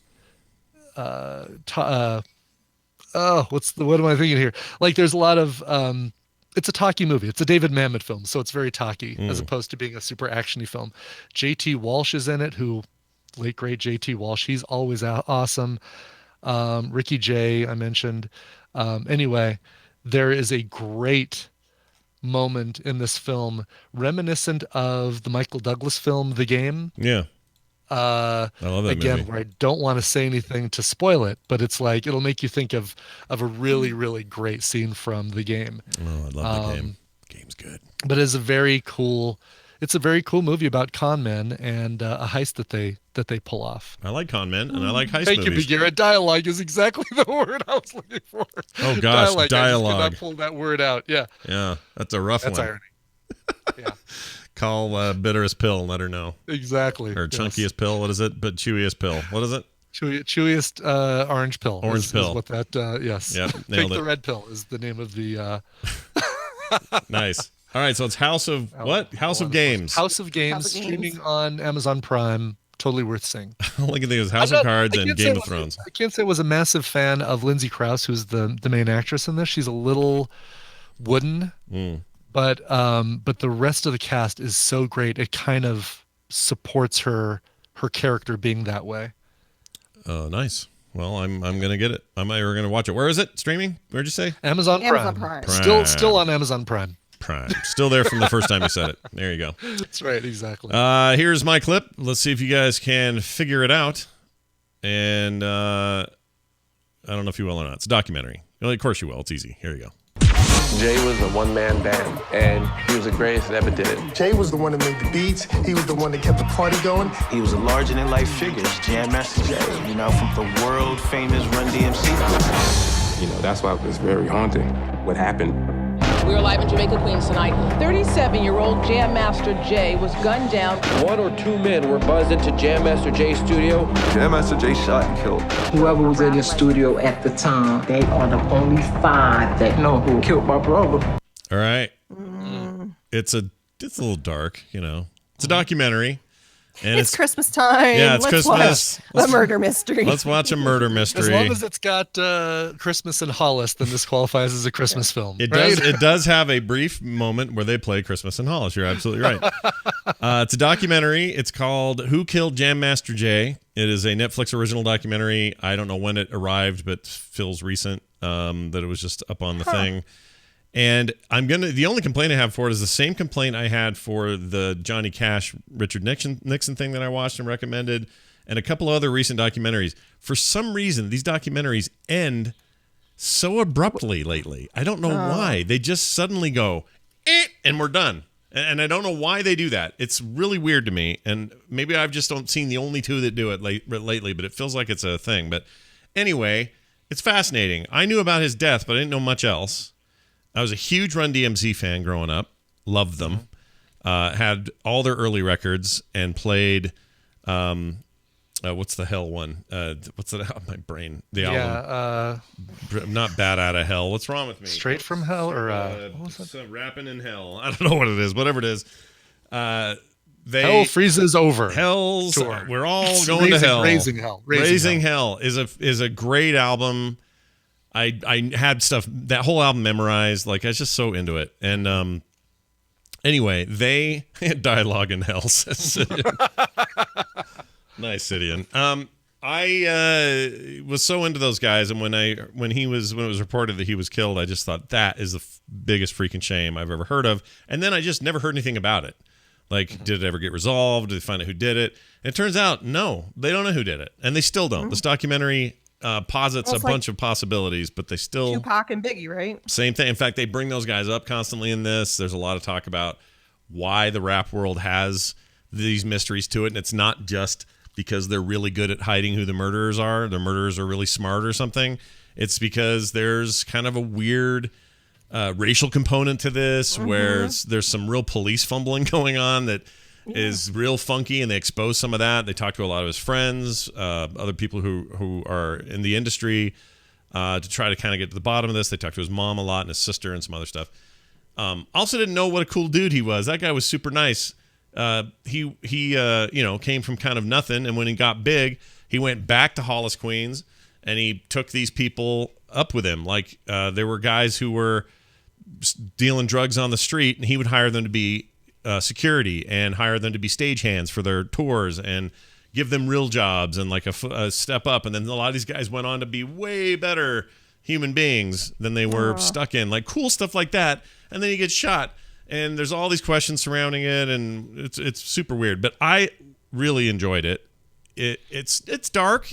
I thinking here? Like there's a lot of it's a talky movie. It's a David Mamet film, so it's very talky as opposed to being a super actiony film. J.T. Walsh is in it, late great J.T. Walsh. He's always awesome. Ricky Jay, I mentioned. Anyway, there is a great moment in this film reminiscent of the Michael Douglas film, The Game. Yeah. I love that again, movie. where I don't want to say anything to spoil it, but it's like it'll make you think of a really, really great scene from The Game. Oh, I love The Game. Game's good. But it's a very cool movie about con men and a heist that they pull off. I like con men and I like heist Thank movies. you, Garrett. Dialogue is exactly the word I was looking for. Oh gosh, I dialogue. just could not pull that word out. Yeah. Yeah, that's a rough one. That's irony. Yeah. Call bitterest pill and let her know. Exactly. Or chunkiest pill. What is it? But chewiest pill. What is it? Chewiest orange pill. Orange pill. Is what that? Yes. Yep. Take Nailed it. the red pill is the name of the. Nice. All right. So it's House of what? House of Games. House of Games streaming on Amazon Prime. Totally worth seeing. All I can think is House of Cards and Game of Thrones. I can't say I was a massive fan of Lindsay Krause, who's the main actress in this. She's a little wooden. But the rest of the cast is so great. It kind of supports her character being that way. Oh, nice. Well, I'm gonna get it. We're gonna watch it. Where is it streaming? Where'd you say? Amazon Prime. Still on Amazon Prime. Still there from the first time you said it. There you go. That's right. Exactly. Here's my clip. Let's see if you guys can figure it out. And I don't know if you will or not. It's a documentary. Well, of course you will. It's easy. Here you go. Jay was a one-man band, and he was the greatest that ever did it. Jay was the one that made the beats. He was the one that kept the party going. He was a larger-than-life figure, Jam Master Jay, you know, from the world-famous Run DMC. You know, that's why it was very haunting, what happened. We are live in Jamaica, Queens tonight. 37-year-old Jam Master Jay was gunned down. 1 or 2 men were buzzed into Jam Master Jay's studio. Jam Master Jay shot and killed. Whoever was in the studio at the time, they are the only 5 that know who killed my brother. All right. It's a little dark, you know. It's a documentary. And it's Christmas time. Yeah, it's Let's Christmas. Watch a murder mystery. Let's watch a murder mystery. As long as it's got Christmas and Hollis, then this qualifies as a Christmas film. It right? does. It does have a brief moment where they play Christmas in Hollis. You're absolutely right. It's a documentary. It's called "Who Killed Jam Master Jay." It is a Netflix original documentary. I don't know when it arrived, but feels recent. That it was just up on the thing. And the only complaint I have for it is the same complaint I had for the Johnny Cash, Richard Nixon thing that I watched and recommended, and a couple of other recent documentaries. For some reason, these documentaries end so abruptly lately. I don't know why. They just suddenly go, and we're done. And I don't know why they do that. It's really weird to me. And maybe I've just don't seen the only two that do it lately, but it feels like it's a thing. But anyway, it's fascinating. I knew about his death, but I didn't know much else. I was a huge Run DMC fan growing up. Loved them. Had all their early records and played, what's the hell one? What's that? My brain. The album. Not Bad Out of Hell. What's wrong with me? Straight from Hell or what was that? Rapping in Hell. I don't know what it is. Whatever it is. Hell freezes over. Hell's. Tour. We're all going to hell. Raising Hell. Raising Hell is a great album. I had that whole album memorized. Like I was just so into it. And anyway, they had dialogue in Hell. Says Sidian. Nice, Sidian. I was so into those guys, and when it was reported that he was killed, I just thought that is the biggest freaking shame I've ever heard of. And then I just never heard anything about it. Like, did it ever get resolved? Did they find out who did it? And it turns out, no, they don't know who did it, and they still don't. This documentary posits a bunch of possibilities, but they still Tupac and Biggie, right? Same thing. In fact, they bring those guys up constantly in this. There's a lot of talk about why the rap world has these mysteries to it, and it's not just because they're really good at hiding who the murderers are. The murderers are really smart or something. It's because there's kind of a weird racial component to this where there's some real police fumbling going on that is real funky, and they expose some of that. They talk to a lot of his friends, other people who are in the industry to try to kind of get to the bottom of this. They talk to his mom a lot and his sister and some other stuff. Also didn't know what a cool dude he was. That guy was super nice. He came from kind of nothing, and when he got big, he went back to Hollis, Queens, and he took these people up with him. Like there were guys who were dealing drugs on the street, and he would hire them to be security and hire them to be stagehands for their tours and give them real jobs and like a step up. And then a lot of these guys went on to be way better human beings than they were stuck in, like cool stuff like that. And then he gets shot. And there's all these questions surrounding it, and it's super weird. But I really enjoyed it. It's dark,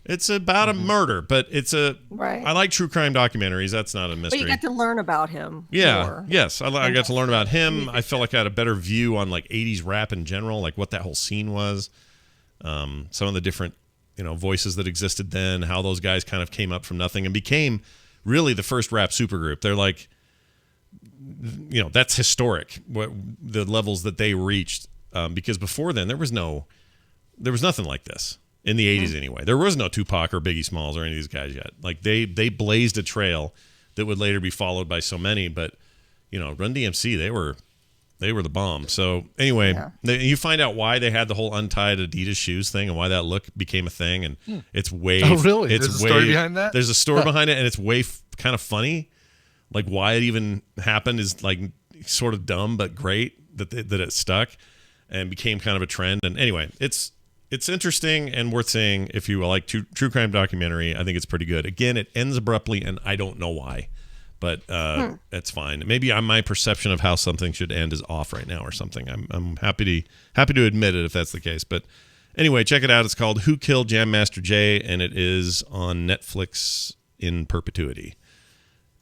It's about a murder, but I like true crime documentaries. That's not a mystery. But you get to learn about him. Yeah. More. Yes. I got to learn about him. I felt like I had a better view on like 80s rap in general, like what that whole scene was. Some of the different, voices that existed then, how those guys kind of came up from nothing and became really the first rap supergroup. They're like, that's historic, what the levels that they reached. Because before then there was nothing like this. In the 80s anyway. There was no Tupac or Biggie Smalls or any of these guys yet. Like they blazed a trail that would later be followed by so many, but Run DMC, they were the bomb. So anyway, you find out why they had the whole untied Adidas shoes thing and why that look became a thing, and it's way really? It's There's a story behind that? There's a story behind it, and it's way kind of funny. Like why it even happened is like sort of dumb but great that it stuck and became kind of a trend. And anyway, it's interesting and worth seeing if you like true crime documentary. I think it's pretty good. Again, it ends abruptly, and I don't know why, but it's fine. Maybe my perception of how something should end is off right now or something. I'm happy to admit it if that's the case. But anyway, check it out. It's called Who Killed Jam Master Jay, and it is on Netflix in perpetuity.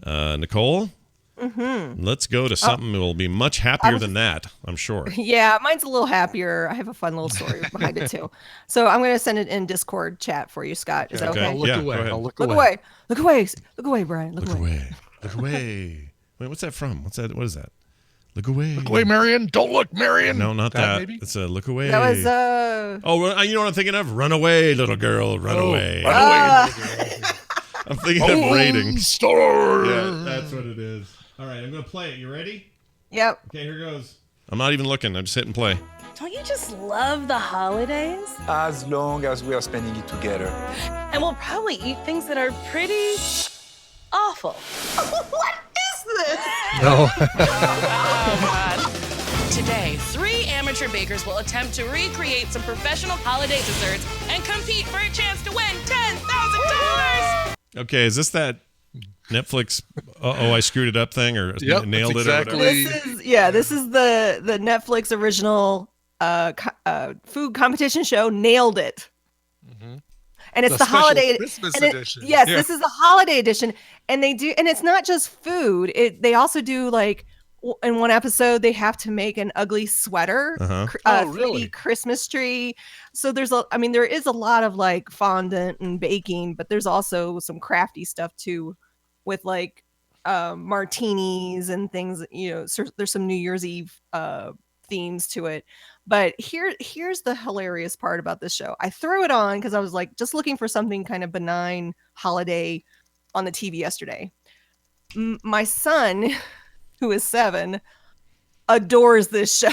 Nicole? Let's go to something that will be much happier than that, I'm sure. Yeah, mine's a little happier. I have a fun little story behind it too. So I'm going to send it in Discord chat for you, Scott. Is that okay? I'll look away. I'll look away. Look away. Look away, Brian. Look away. Look away. Wait, what's that from? What is that? Look away. Look away, Marion. Don't look, Marion. No, not that. Maybe? It's a look away. That was Oh, you know what I'm thinking of? Run away, little girl. Run away. Run away, little girl. I'm thinking of rating. Star. Yeah, that's what it is. All right, I'm going to play it. You ready? Yep. Okay, here goes. I'm not even looking. I'm just hitting play. Don't you just love the holidays? As long as we are spending it together. And we'll probably eat things that are pretty awful. What is this? No. Today, 3 amateur bakers will attempt to recreate some professional holiday desserts and compete for a chance to win $10,000. Okay, is this that Netflix I screwed it up thing or nailed it exactly. or whatever? This is the Netflix original food competition show. Nailed it. And it's the holiday Christmas edition. Yes, this is the holiday edition, and it's not just food. They also do like in one episode they have to make an ugly sweater, 3D Christmas tree. So there is a lot of like fondant and baking, but there's also some crafty stuff too, with like martinis and things. So there's some New Year's Eve themes to it. But here's the hilarious part about this show. I threw it on because I was like just looking for something kind of benign holiday on the TV yesterday. My son, who is 7, adores this show.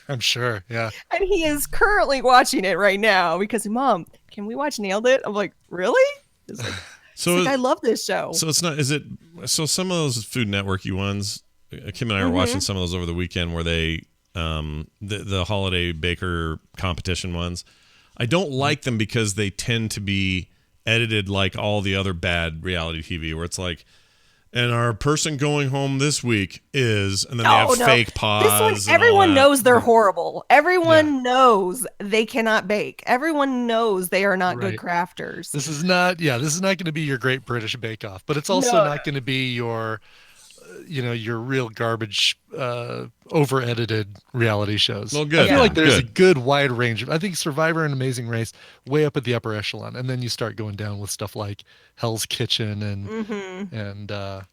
I'm sure, yeah. And he is currently watching it right now because, Mom, can we watch Nailed It? I'm like, really? It's like, I love this show. So it's not. Is it? So some of those Food Network-y ones, Kim and I were watching some of those over the weekend where they, the holiday baker competition ones. I don't like them because they tend to be edited like all the other bad reality TV, where it's like, and our person going home this week is, and then they have fake pause. This one, everyone knows they're horrible. Everyone knows they cannot bake. Everyone knows they are not good crafters. This is not going to be your Great British Bake Off, but it's also not going to be your, your real garbage, over edited reality shows. Well, good. I feel like there's a good wide range of, I think Survivor and Amazing Race way up at the upper echelon. And then you start going down with stuff like Hell's Kitchen and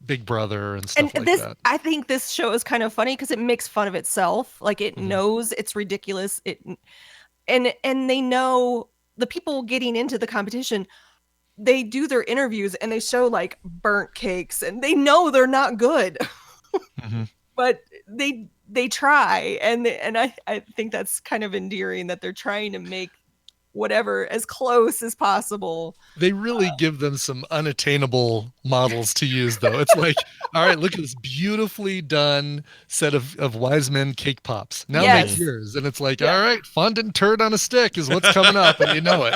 Big Brother and stuff like that. I think this show is kind of funny because it makes fun of itself. Like it knows it's ridiculous. And they know the people getting into the competition, they do their interviews and they show like burnt cakes and they know they're not good, but they try. And I think that's kind of endearing that they're trying to make whatever as close as possible. They really give them some unattainable models to use, though. It's like, all right, look at this beautifully done set of Wise Men cake pops. Now make yours. And it's like, all right, fondant turd on a stick is what's coming up, and you know it.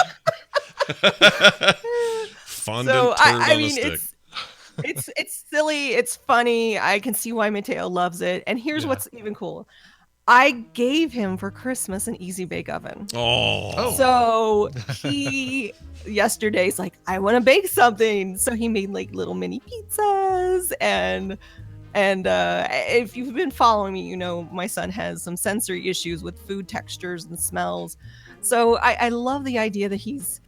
Fondant turd on a stick. It's silly. It's funny. I can see why Mateo loves it. And here's what's even cool. I gave him for Christmas an Easy Bake Oven. Oh. So he yesterday's like, I want to bake something. So he made like little mini pizzas and if you've been following me, you know my son has some sensory issues with food textures and smells. So I love the idea that he's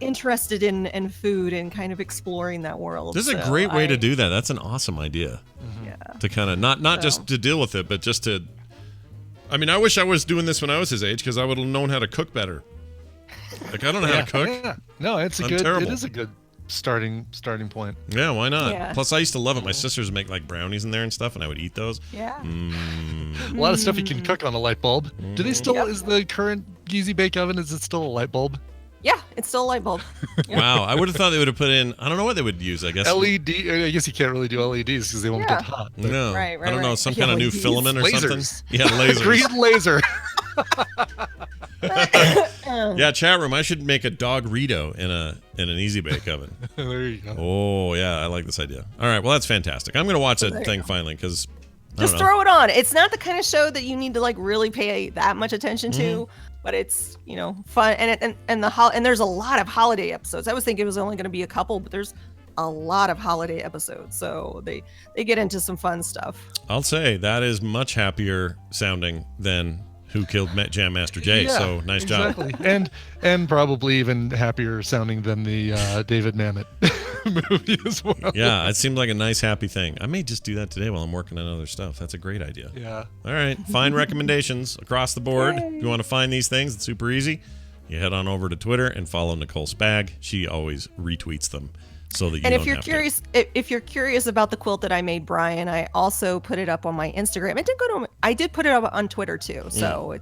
interested in food and kind of exploring that world. This is a great way to do that. That's an awesome idea. Yeah. To kind of not just to deal with it, but just to. I mean, I wish I was doing this when I was his age because I would have known how to cook better. Like I don't know how to cook. Yeah. No, it is a good starting point. Yeah, why not? Yeah. Plus, I used to love it. My sisters would make like brownies in there and stuff, and I would eat those. Yeah. A lot of stuff you can cook on a light bulb. Do they still? Is the current Easy Bake Oven? Is it still a light bulb? Yeah, it's still a light bulb. Wow, I would have thought they would have put in. I don't know what they would use. I guess LED. I guess you can't really do LEDs because they won't get hot. But. No, right, I don't know, some kind of new filament or lasers. something. Yeah, lasers. Green laser. Yeah, chat room. I should make a dog-rito in an Easy Bake Oven. There you go. Oh yeah, I like this idea. All right, well that's fantastic. I'm gonna watch that thing finally because just throw it on. It's not the kind of show that you need to like really pay that much attention to. But it's fun and there's a lot of holiday episodes. I was thinking it was only going to be a couple, but there's a lot of holiday episodes, so they get into some fun stuff. I'll say that is much happier sounding than Who Killed Jam Master Jay. Yeah, so nice job. And probably even happier sounding than the David Mamet movie as well. Yeah, it seemed like a nice happy thing. I may just do that today while I'm working on other stuff. That's a great idea. Yeah. All right, find recommendations across the board. Yay. If you want to find these things, it's super easy. You head on over to Twitter and follow Nicole Spag. She always retweets them so that you and don't if you're have curious, if you're curious about the quilt that I made, Brian, I also put it up on my Instagram. I did put it up on Twitter too. So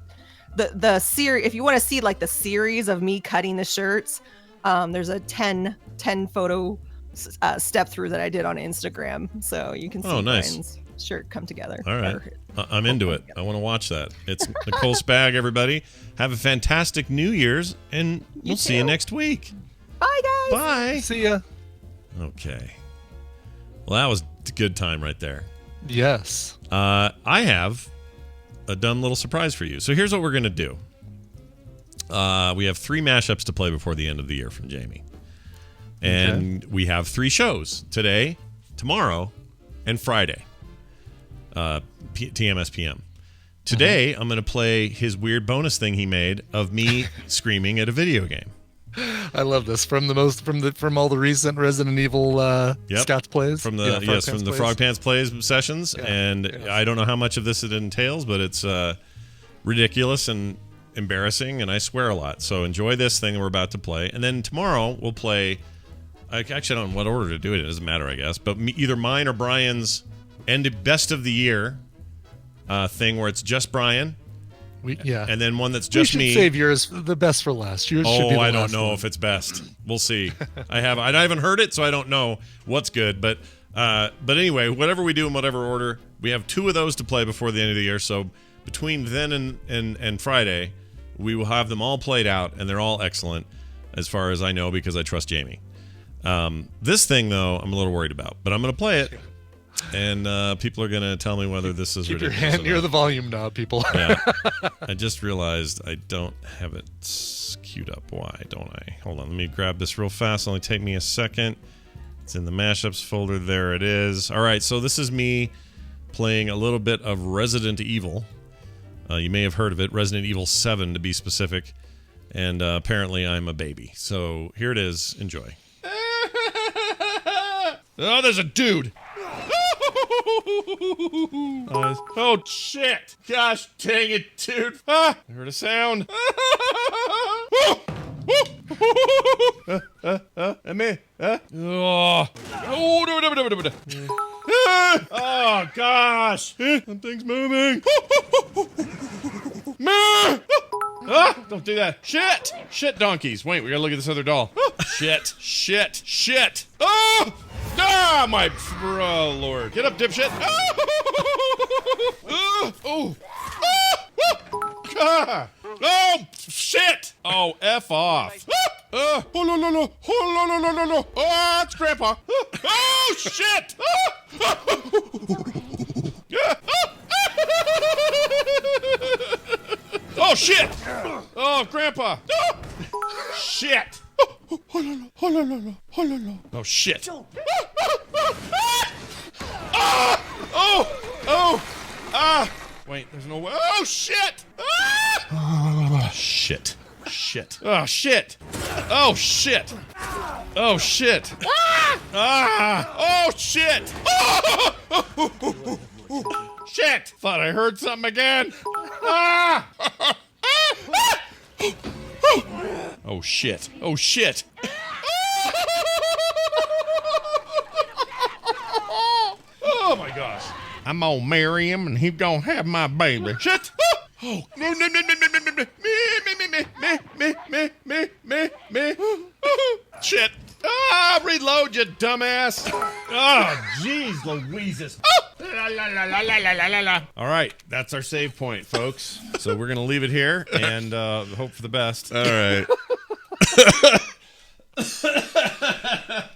the series, if you want to see like the series of me cutting the shirts, there's a 10 photo step through that I did on Instagram, so you can see Brian's shirt come together. All right, I'm into it. I want to watch that. It's Nicole Spag, everybody. Have a fantastic New Year's, and we'll see you next week. Bye, guys. Bye. See ya. Okay. Well, that was a good time right there. Yes. I have a dumb little surprise for you. So here's what we're going to do. We have 3 mashups to play before the end of the year from Jamie. And we have 3 shows today, tomorrow, and Friday. TMS PM. Today, I'm going to play his weird bonus thing he made of me screaming at a video game. I love this from all the recent Resident Evil Scott's plays. From the Frog Pants plays sessions, I don't know how much of this it entails, but it's ridiculous and embarrassing, and I swear a lot. So enjoy this thing we're about to play, and then tomorrow we'll play. Actually, I don't know what order to do it. It doesn't matter, I guess. But either mine or Brian's best of the year thing, where it's just Brian. And then one that's just me. We should save yours the best for last. Yours should be the I don't last know one. if it's best. We'll see. I haven't heard it, so I don't know what's good. But anyway, whatever we do in whatever order, we have 2 of those to play before the end of the year. So between then and Friday, We will have them all played out, and they're all excellent, as far as I know, because I trust Jamie. This thing, though, I'm a little worried about, but I'm going to play it, and people are going to tell me whether this is Keep your ridiculous. hand near the volume knob, people. Yeah. I just realized I don't have it queued up. Why don't I? Hold on. Let me grab this real fast. It'll only take me a second. It's in the mashups folder. There it is. All right. So this is me playing a little bit of Resident Evil. You may have heard of it. Resident Evil 7 to be specific. And apparently I'm a baby. So here it is. Enjoy. Oh, there's a dude. Oh, shit. Gosh dang it, dude. I heard a sound. Oh, gosh. That thing's moving. Don't do that. Shit. Shit, donkeys. Wait, we gotta look at this other doll. Shit. Shit. Shit. Oh! Ah, my... Oh, Lord. Get up, dipshit. Oh. Oh, shit. Oh, F off. Oh, it's Grandpa. Oh, shit. Oh, shit. Oh, Grandpa. Shit. Oh, shit. Wait, there's no way. Oh, shit. Shit. Shit. Oh, shit. Oh, shit. Oh, shit. Oh, shit. Shit. Thought I heard something again. Oh, shit. Oh, shit. Oh, my gosh. I'm gonna marry him and he gonna have my baby. Shit. Oh, no. Me. Shit. Reload, you dumbass. Oh, jeez Louises. All right, that's our save point, folks. So we're going to leave it here and hope for the best. All right.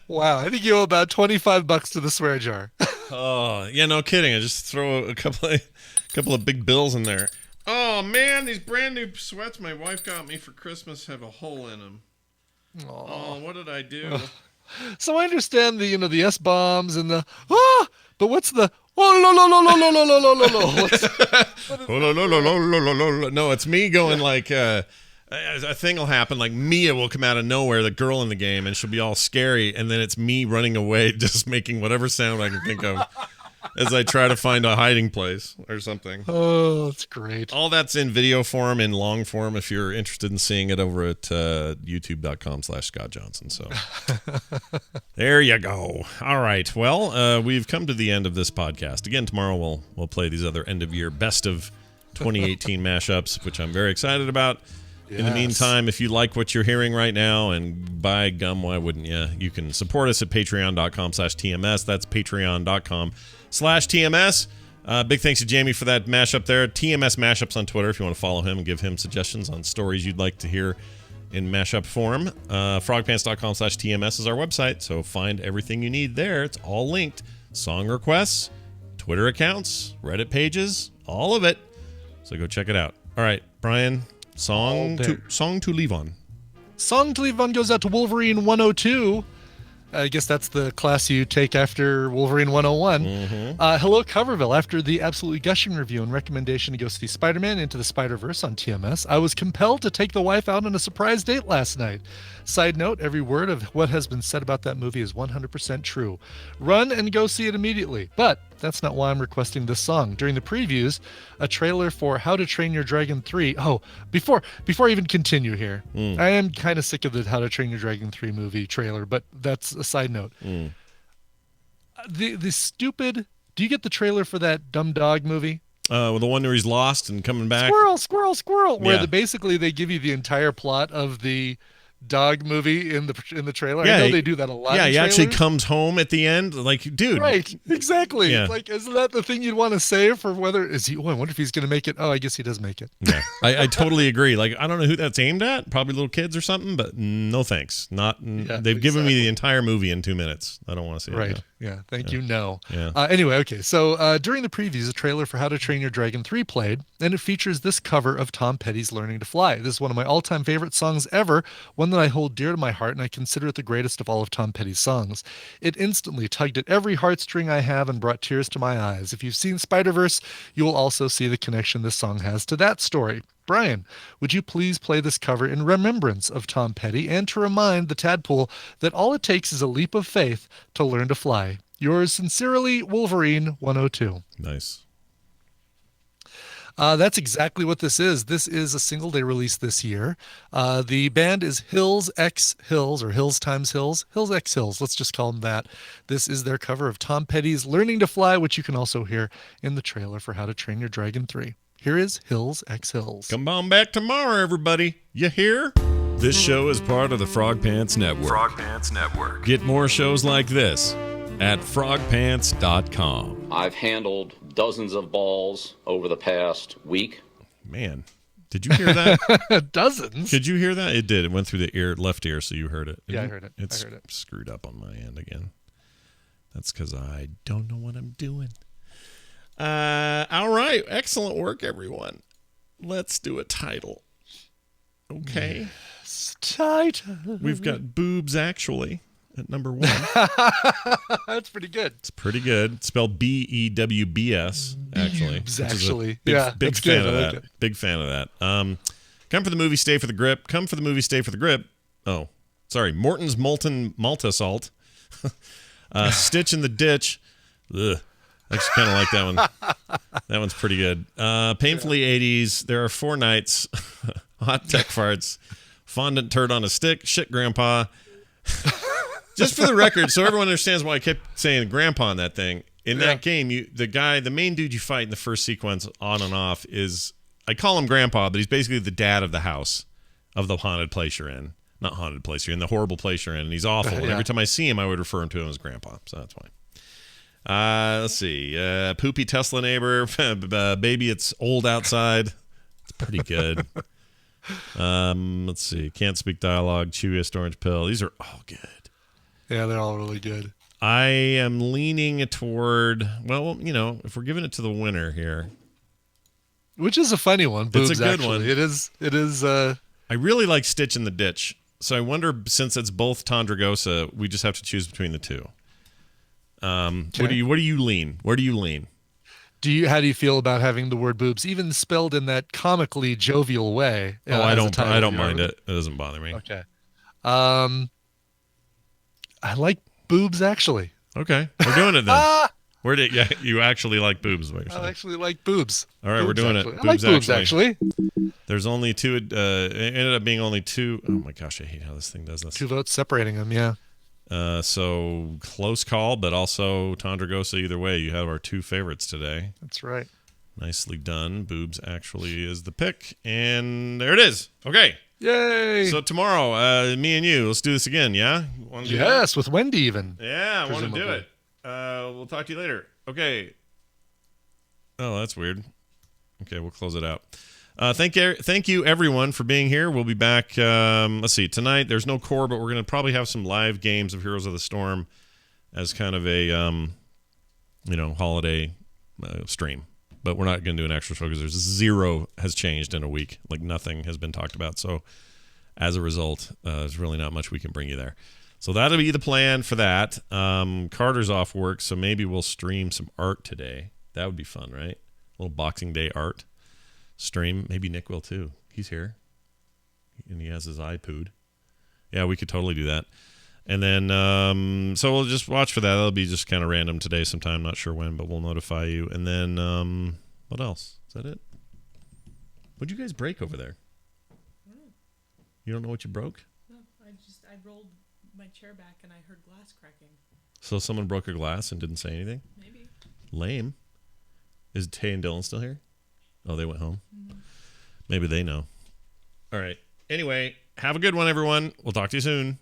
Wow, I think you owe about $25 to the swear jar. Oh, yeah, no kidding. I just throw a couple of big bills in there. Oh, man, these brand new sweats my wife got me for Christmas have a hole in them. Oh, what did I do? So I understand the S-bombs and the but what's the No, it's me going like a thing will happen, like Mia will come out of nowhere, the girl in the game, and she'll be all scary, and then it's me running away, just making whatever sound I can think of as I try to find a hiding place or something. Oh, that's great. All that's in video form, in long form, if you're interested in seeing it over at youtube.com/Scott Johnson. So there you go. All right. Well, we've come to the end of this podcast. Again, tomorrow we'll play these other end of year best of 2018 mashups, which I'm very excited about. Yes. In the meantime, if you like what you're hearing right now, and by gum, why wouldn't you? You can support us at patreon.com/TMS. That's patreon.com/TMS. Big thanks to Jamie for that mashup there. TMS Mashups on Twitter if you want to follow him and give him suggestions on stories you'd like to hear in mashup form. Frogpants.com/TMS is our website, so find everything you need there. It's all linked. Song requests, Twitter accounts, Reddit pages, all of it. So go check it out. All right, Brian, song to leave on. Song to leave on goes out to Wolverine 102. I guess that's the class you take after Wolverine 101. Hello, Coverville. After the absolutely gushing review and recommendation to go see Spider-Man Into the Spider-Verse on TMS, I was compelled to take the wife out on a surprise date last night. Side note, every word of what has been said about that movie is 100% true. Run and go see it immediately. But that's not why I'm requesting this song. During the previews, a trailer for How to Train Your Dragon 3. Oh, before I even continue here, I am kind of sick of the How to Train Your Dragon 3 movie trailer, but that's a side note. The stupid... Do you get the trailer for that Dumb Dog movie? Well, the one where he's lost and coming back. Squirrel. Where basically they give you the entire plot of the dog movie in the trailer. Yeah, I know they do that a lot. Yeah, in he actually trailers. comes home at the end. Like, dude. Right, exactly. Yeah. Like, isn't that the thing you'd want to say for whether is he? Oh, I wonder if he's going to make it. Oh, I guess he does make it. Yeah, I totally agree. Like, I don't know who that's aimed at. Probably little kids or something. But no thanks. They've given me the entire movie in 2 minutes. I don't want to see it. Right. now. Yeah. Thank you. No. Yeah. Anyway, okay. So during the previews, a trailer for How to Train Your Dragon 3 played, and it features this cover of Tom Petty's Learning to Fly. This is one of my all-time favorite songs ever, one that I hold dear to my heart, and I consider it the greatest of all of Tom Petty's songs. It instantly tugged at every heartstring I have and brought tears to my eyes. If you've seen Spider-Verse, you will also see the connection this song has to that story. Brian, would you please play this cover in remembrance of Tom Petty and to remind the tadpole that all it takes is a leap of faith to learn to fly? Yours sincerely, Wolverine 102. Nice. That's exactly what this is. This is a single they released this year. The band is Hills X Hills, or Hills times Hills. Hills X Hills, let's just call them that. This is their cover of Tom Petty's Learning to Fly, which you can also hear in the trailer for How to Train Your Dragon 3. Here is Hills X Hills. Come on back tomorrow, everybody. You hear? This show is part of the Frog Pants Network. Frog Pants Network. Get more shows like this at frogpants.com. I've handled dozens of balls over the past week. Man, did you hear that? Dozens? Did you hear that? It did. It went through the left ear, so you heard it. Yeah, I heard it. It's I heard it. screwed up on my end again. That's because I don't know what I'm doing. All right. Excellent work, everyone. Let's do a title. Okay. Yes, title. We've got Bewbs Actually at number 1. That's pretty good. It's pretty good. It's spelled Bewbs, actually. Bewbs Actually. Big, Yeah, big that's fan good. of I like that. it. Big fan of that. Come for the movie, stay for the grip. Come for the movie, stay for the grip. Oh, sorry. Morton's Molten Malta Salt. Stitch in the Ditch. Ugh. I just kind of like that one. That one's pretty good. Painfully 80s. There are 4 nights. Hot tech farts. Fondant turd on a stick. Shit, grandpa. Just for the record, so everyone understands why I kept saying grandpa on that thing. In that game, the main dude you fight in the first sequence on and off is, I call him grandpa, but he's basically the dad of the house of the haunted place you're in. Not haunted place you're in, the horrible place you're in. And he's awful. And every time I see him, I would refer to him as grandpa. So that's why. Let's see. Poopy Tesla neighbor. Baby, it's old outside. It's pretty good. Let's see. Can't speak dialogue. Chewiest orange pill. These are all good. Yeah, they're all really good. I am leaning toward, well, if we're giving it to the winner here. Which is a funny one. It's Boobs, a good actually. one. It is. I really like Stitch in the Ditch. So I wonder, since it's both Tondragosa, we just have to choose between the two. What do you lean? Where do you lean? How do you feel about having the word boobs even spelled in that comically jovial way? I don't mind it. It doesn't bother me. Okay. I like Boobs Actually. Okay, we're doing it then. You actually like boobs? Is what you're saying. I actually like boobs. All right, boobs we're doing actually. it. I like boobs actually. There's only 2. It ended up being only 2. Oh my gosh, I hate how this thing does this. 2 votes separating them. Yeah. So close call, but also Tondragosa. Either way, you have our 2 favorites today. That's right. Nicely done. Boobs Actually is the pick, and there it is. Okay. Yay! So tomorrow, me and you, let's do this again. Yeah. Yes, with Wendy even. Yeah, I want to do it. We'll talk to you later. Okay. Oh, that's weird. Okay, we'll close it out. Thank you, everyone, for being here. We'll be back. Let's see. Tonight, there's no core, but we're going to probably have some live games of Heroes of the Storm as kind of a, holiday stream. But we're not going to do an extra show because there's 0 has changed in a week. Like nothing has been talked about. So as a result, there's really not much we can bring you there. So that'll be the plan for that. Carter's off work, so maybe we'll stream some art today. That would be fun, right? A little Boxing Day art stream. Maybe Nick will too. He's here. And he has his iPod. Yeah, we could totally do that. And then, so we'll just watch for that. That'll be just kind of random today sometime. Not sure when, but we'll notify you. And then, what else? Is that it? What'd you guys break over there? You don't know what you broke? No, I rolled my chair back and I heard glass cracking. So someone broke a glass and didn't say anything? Maybe. Lame. Is Tay and Dylan still here? Oh, they went home? Mm-hmm. Maybe they know. All right. Anyway, have a good one, everyone. We'll talk to you soon.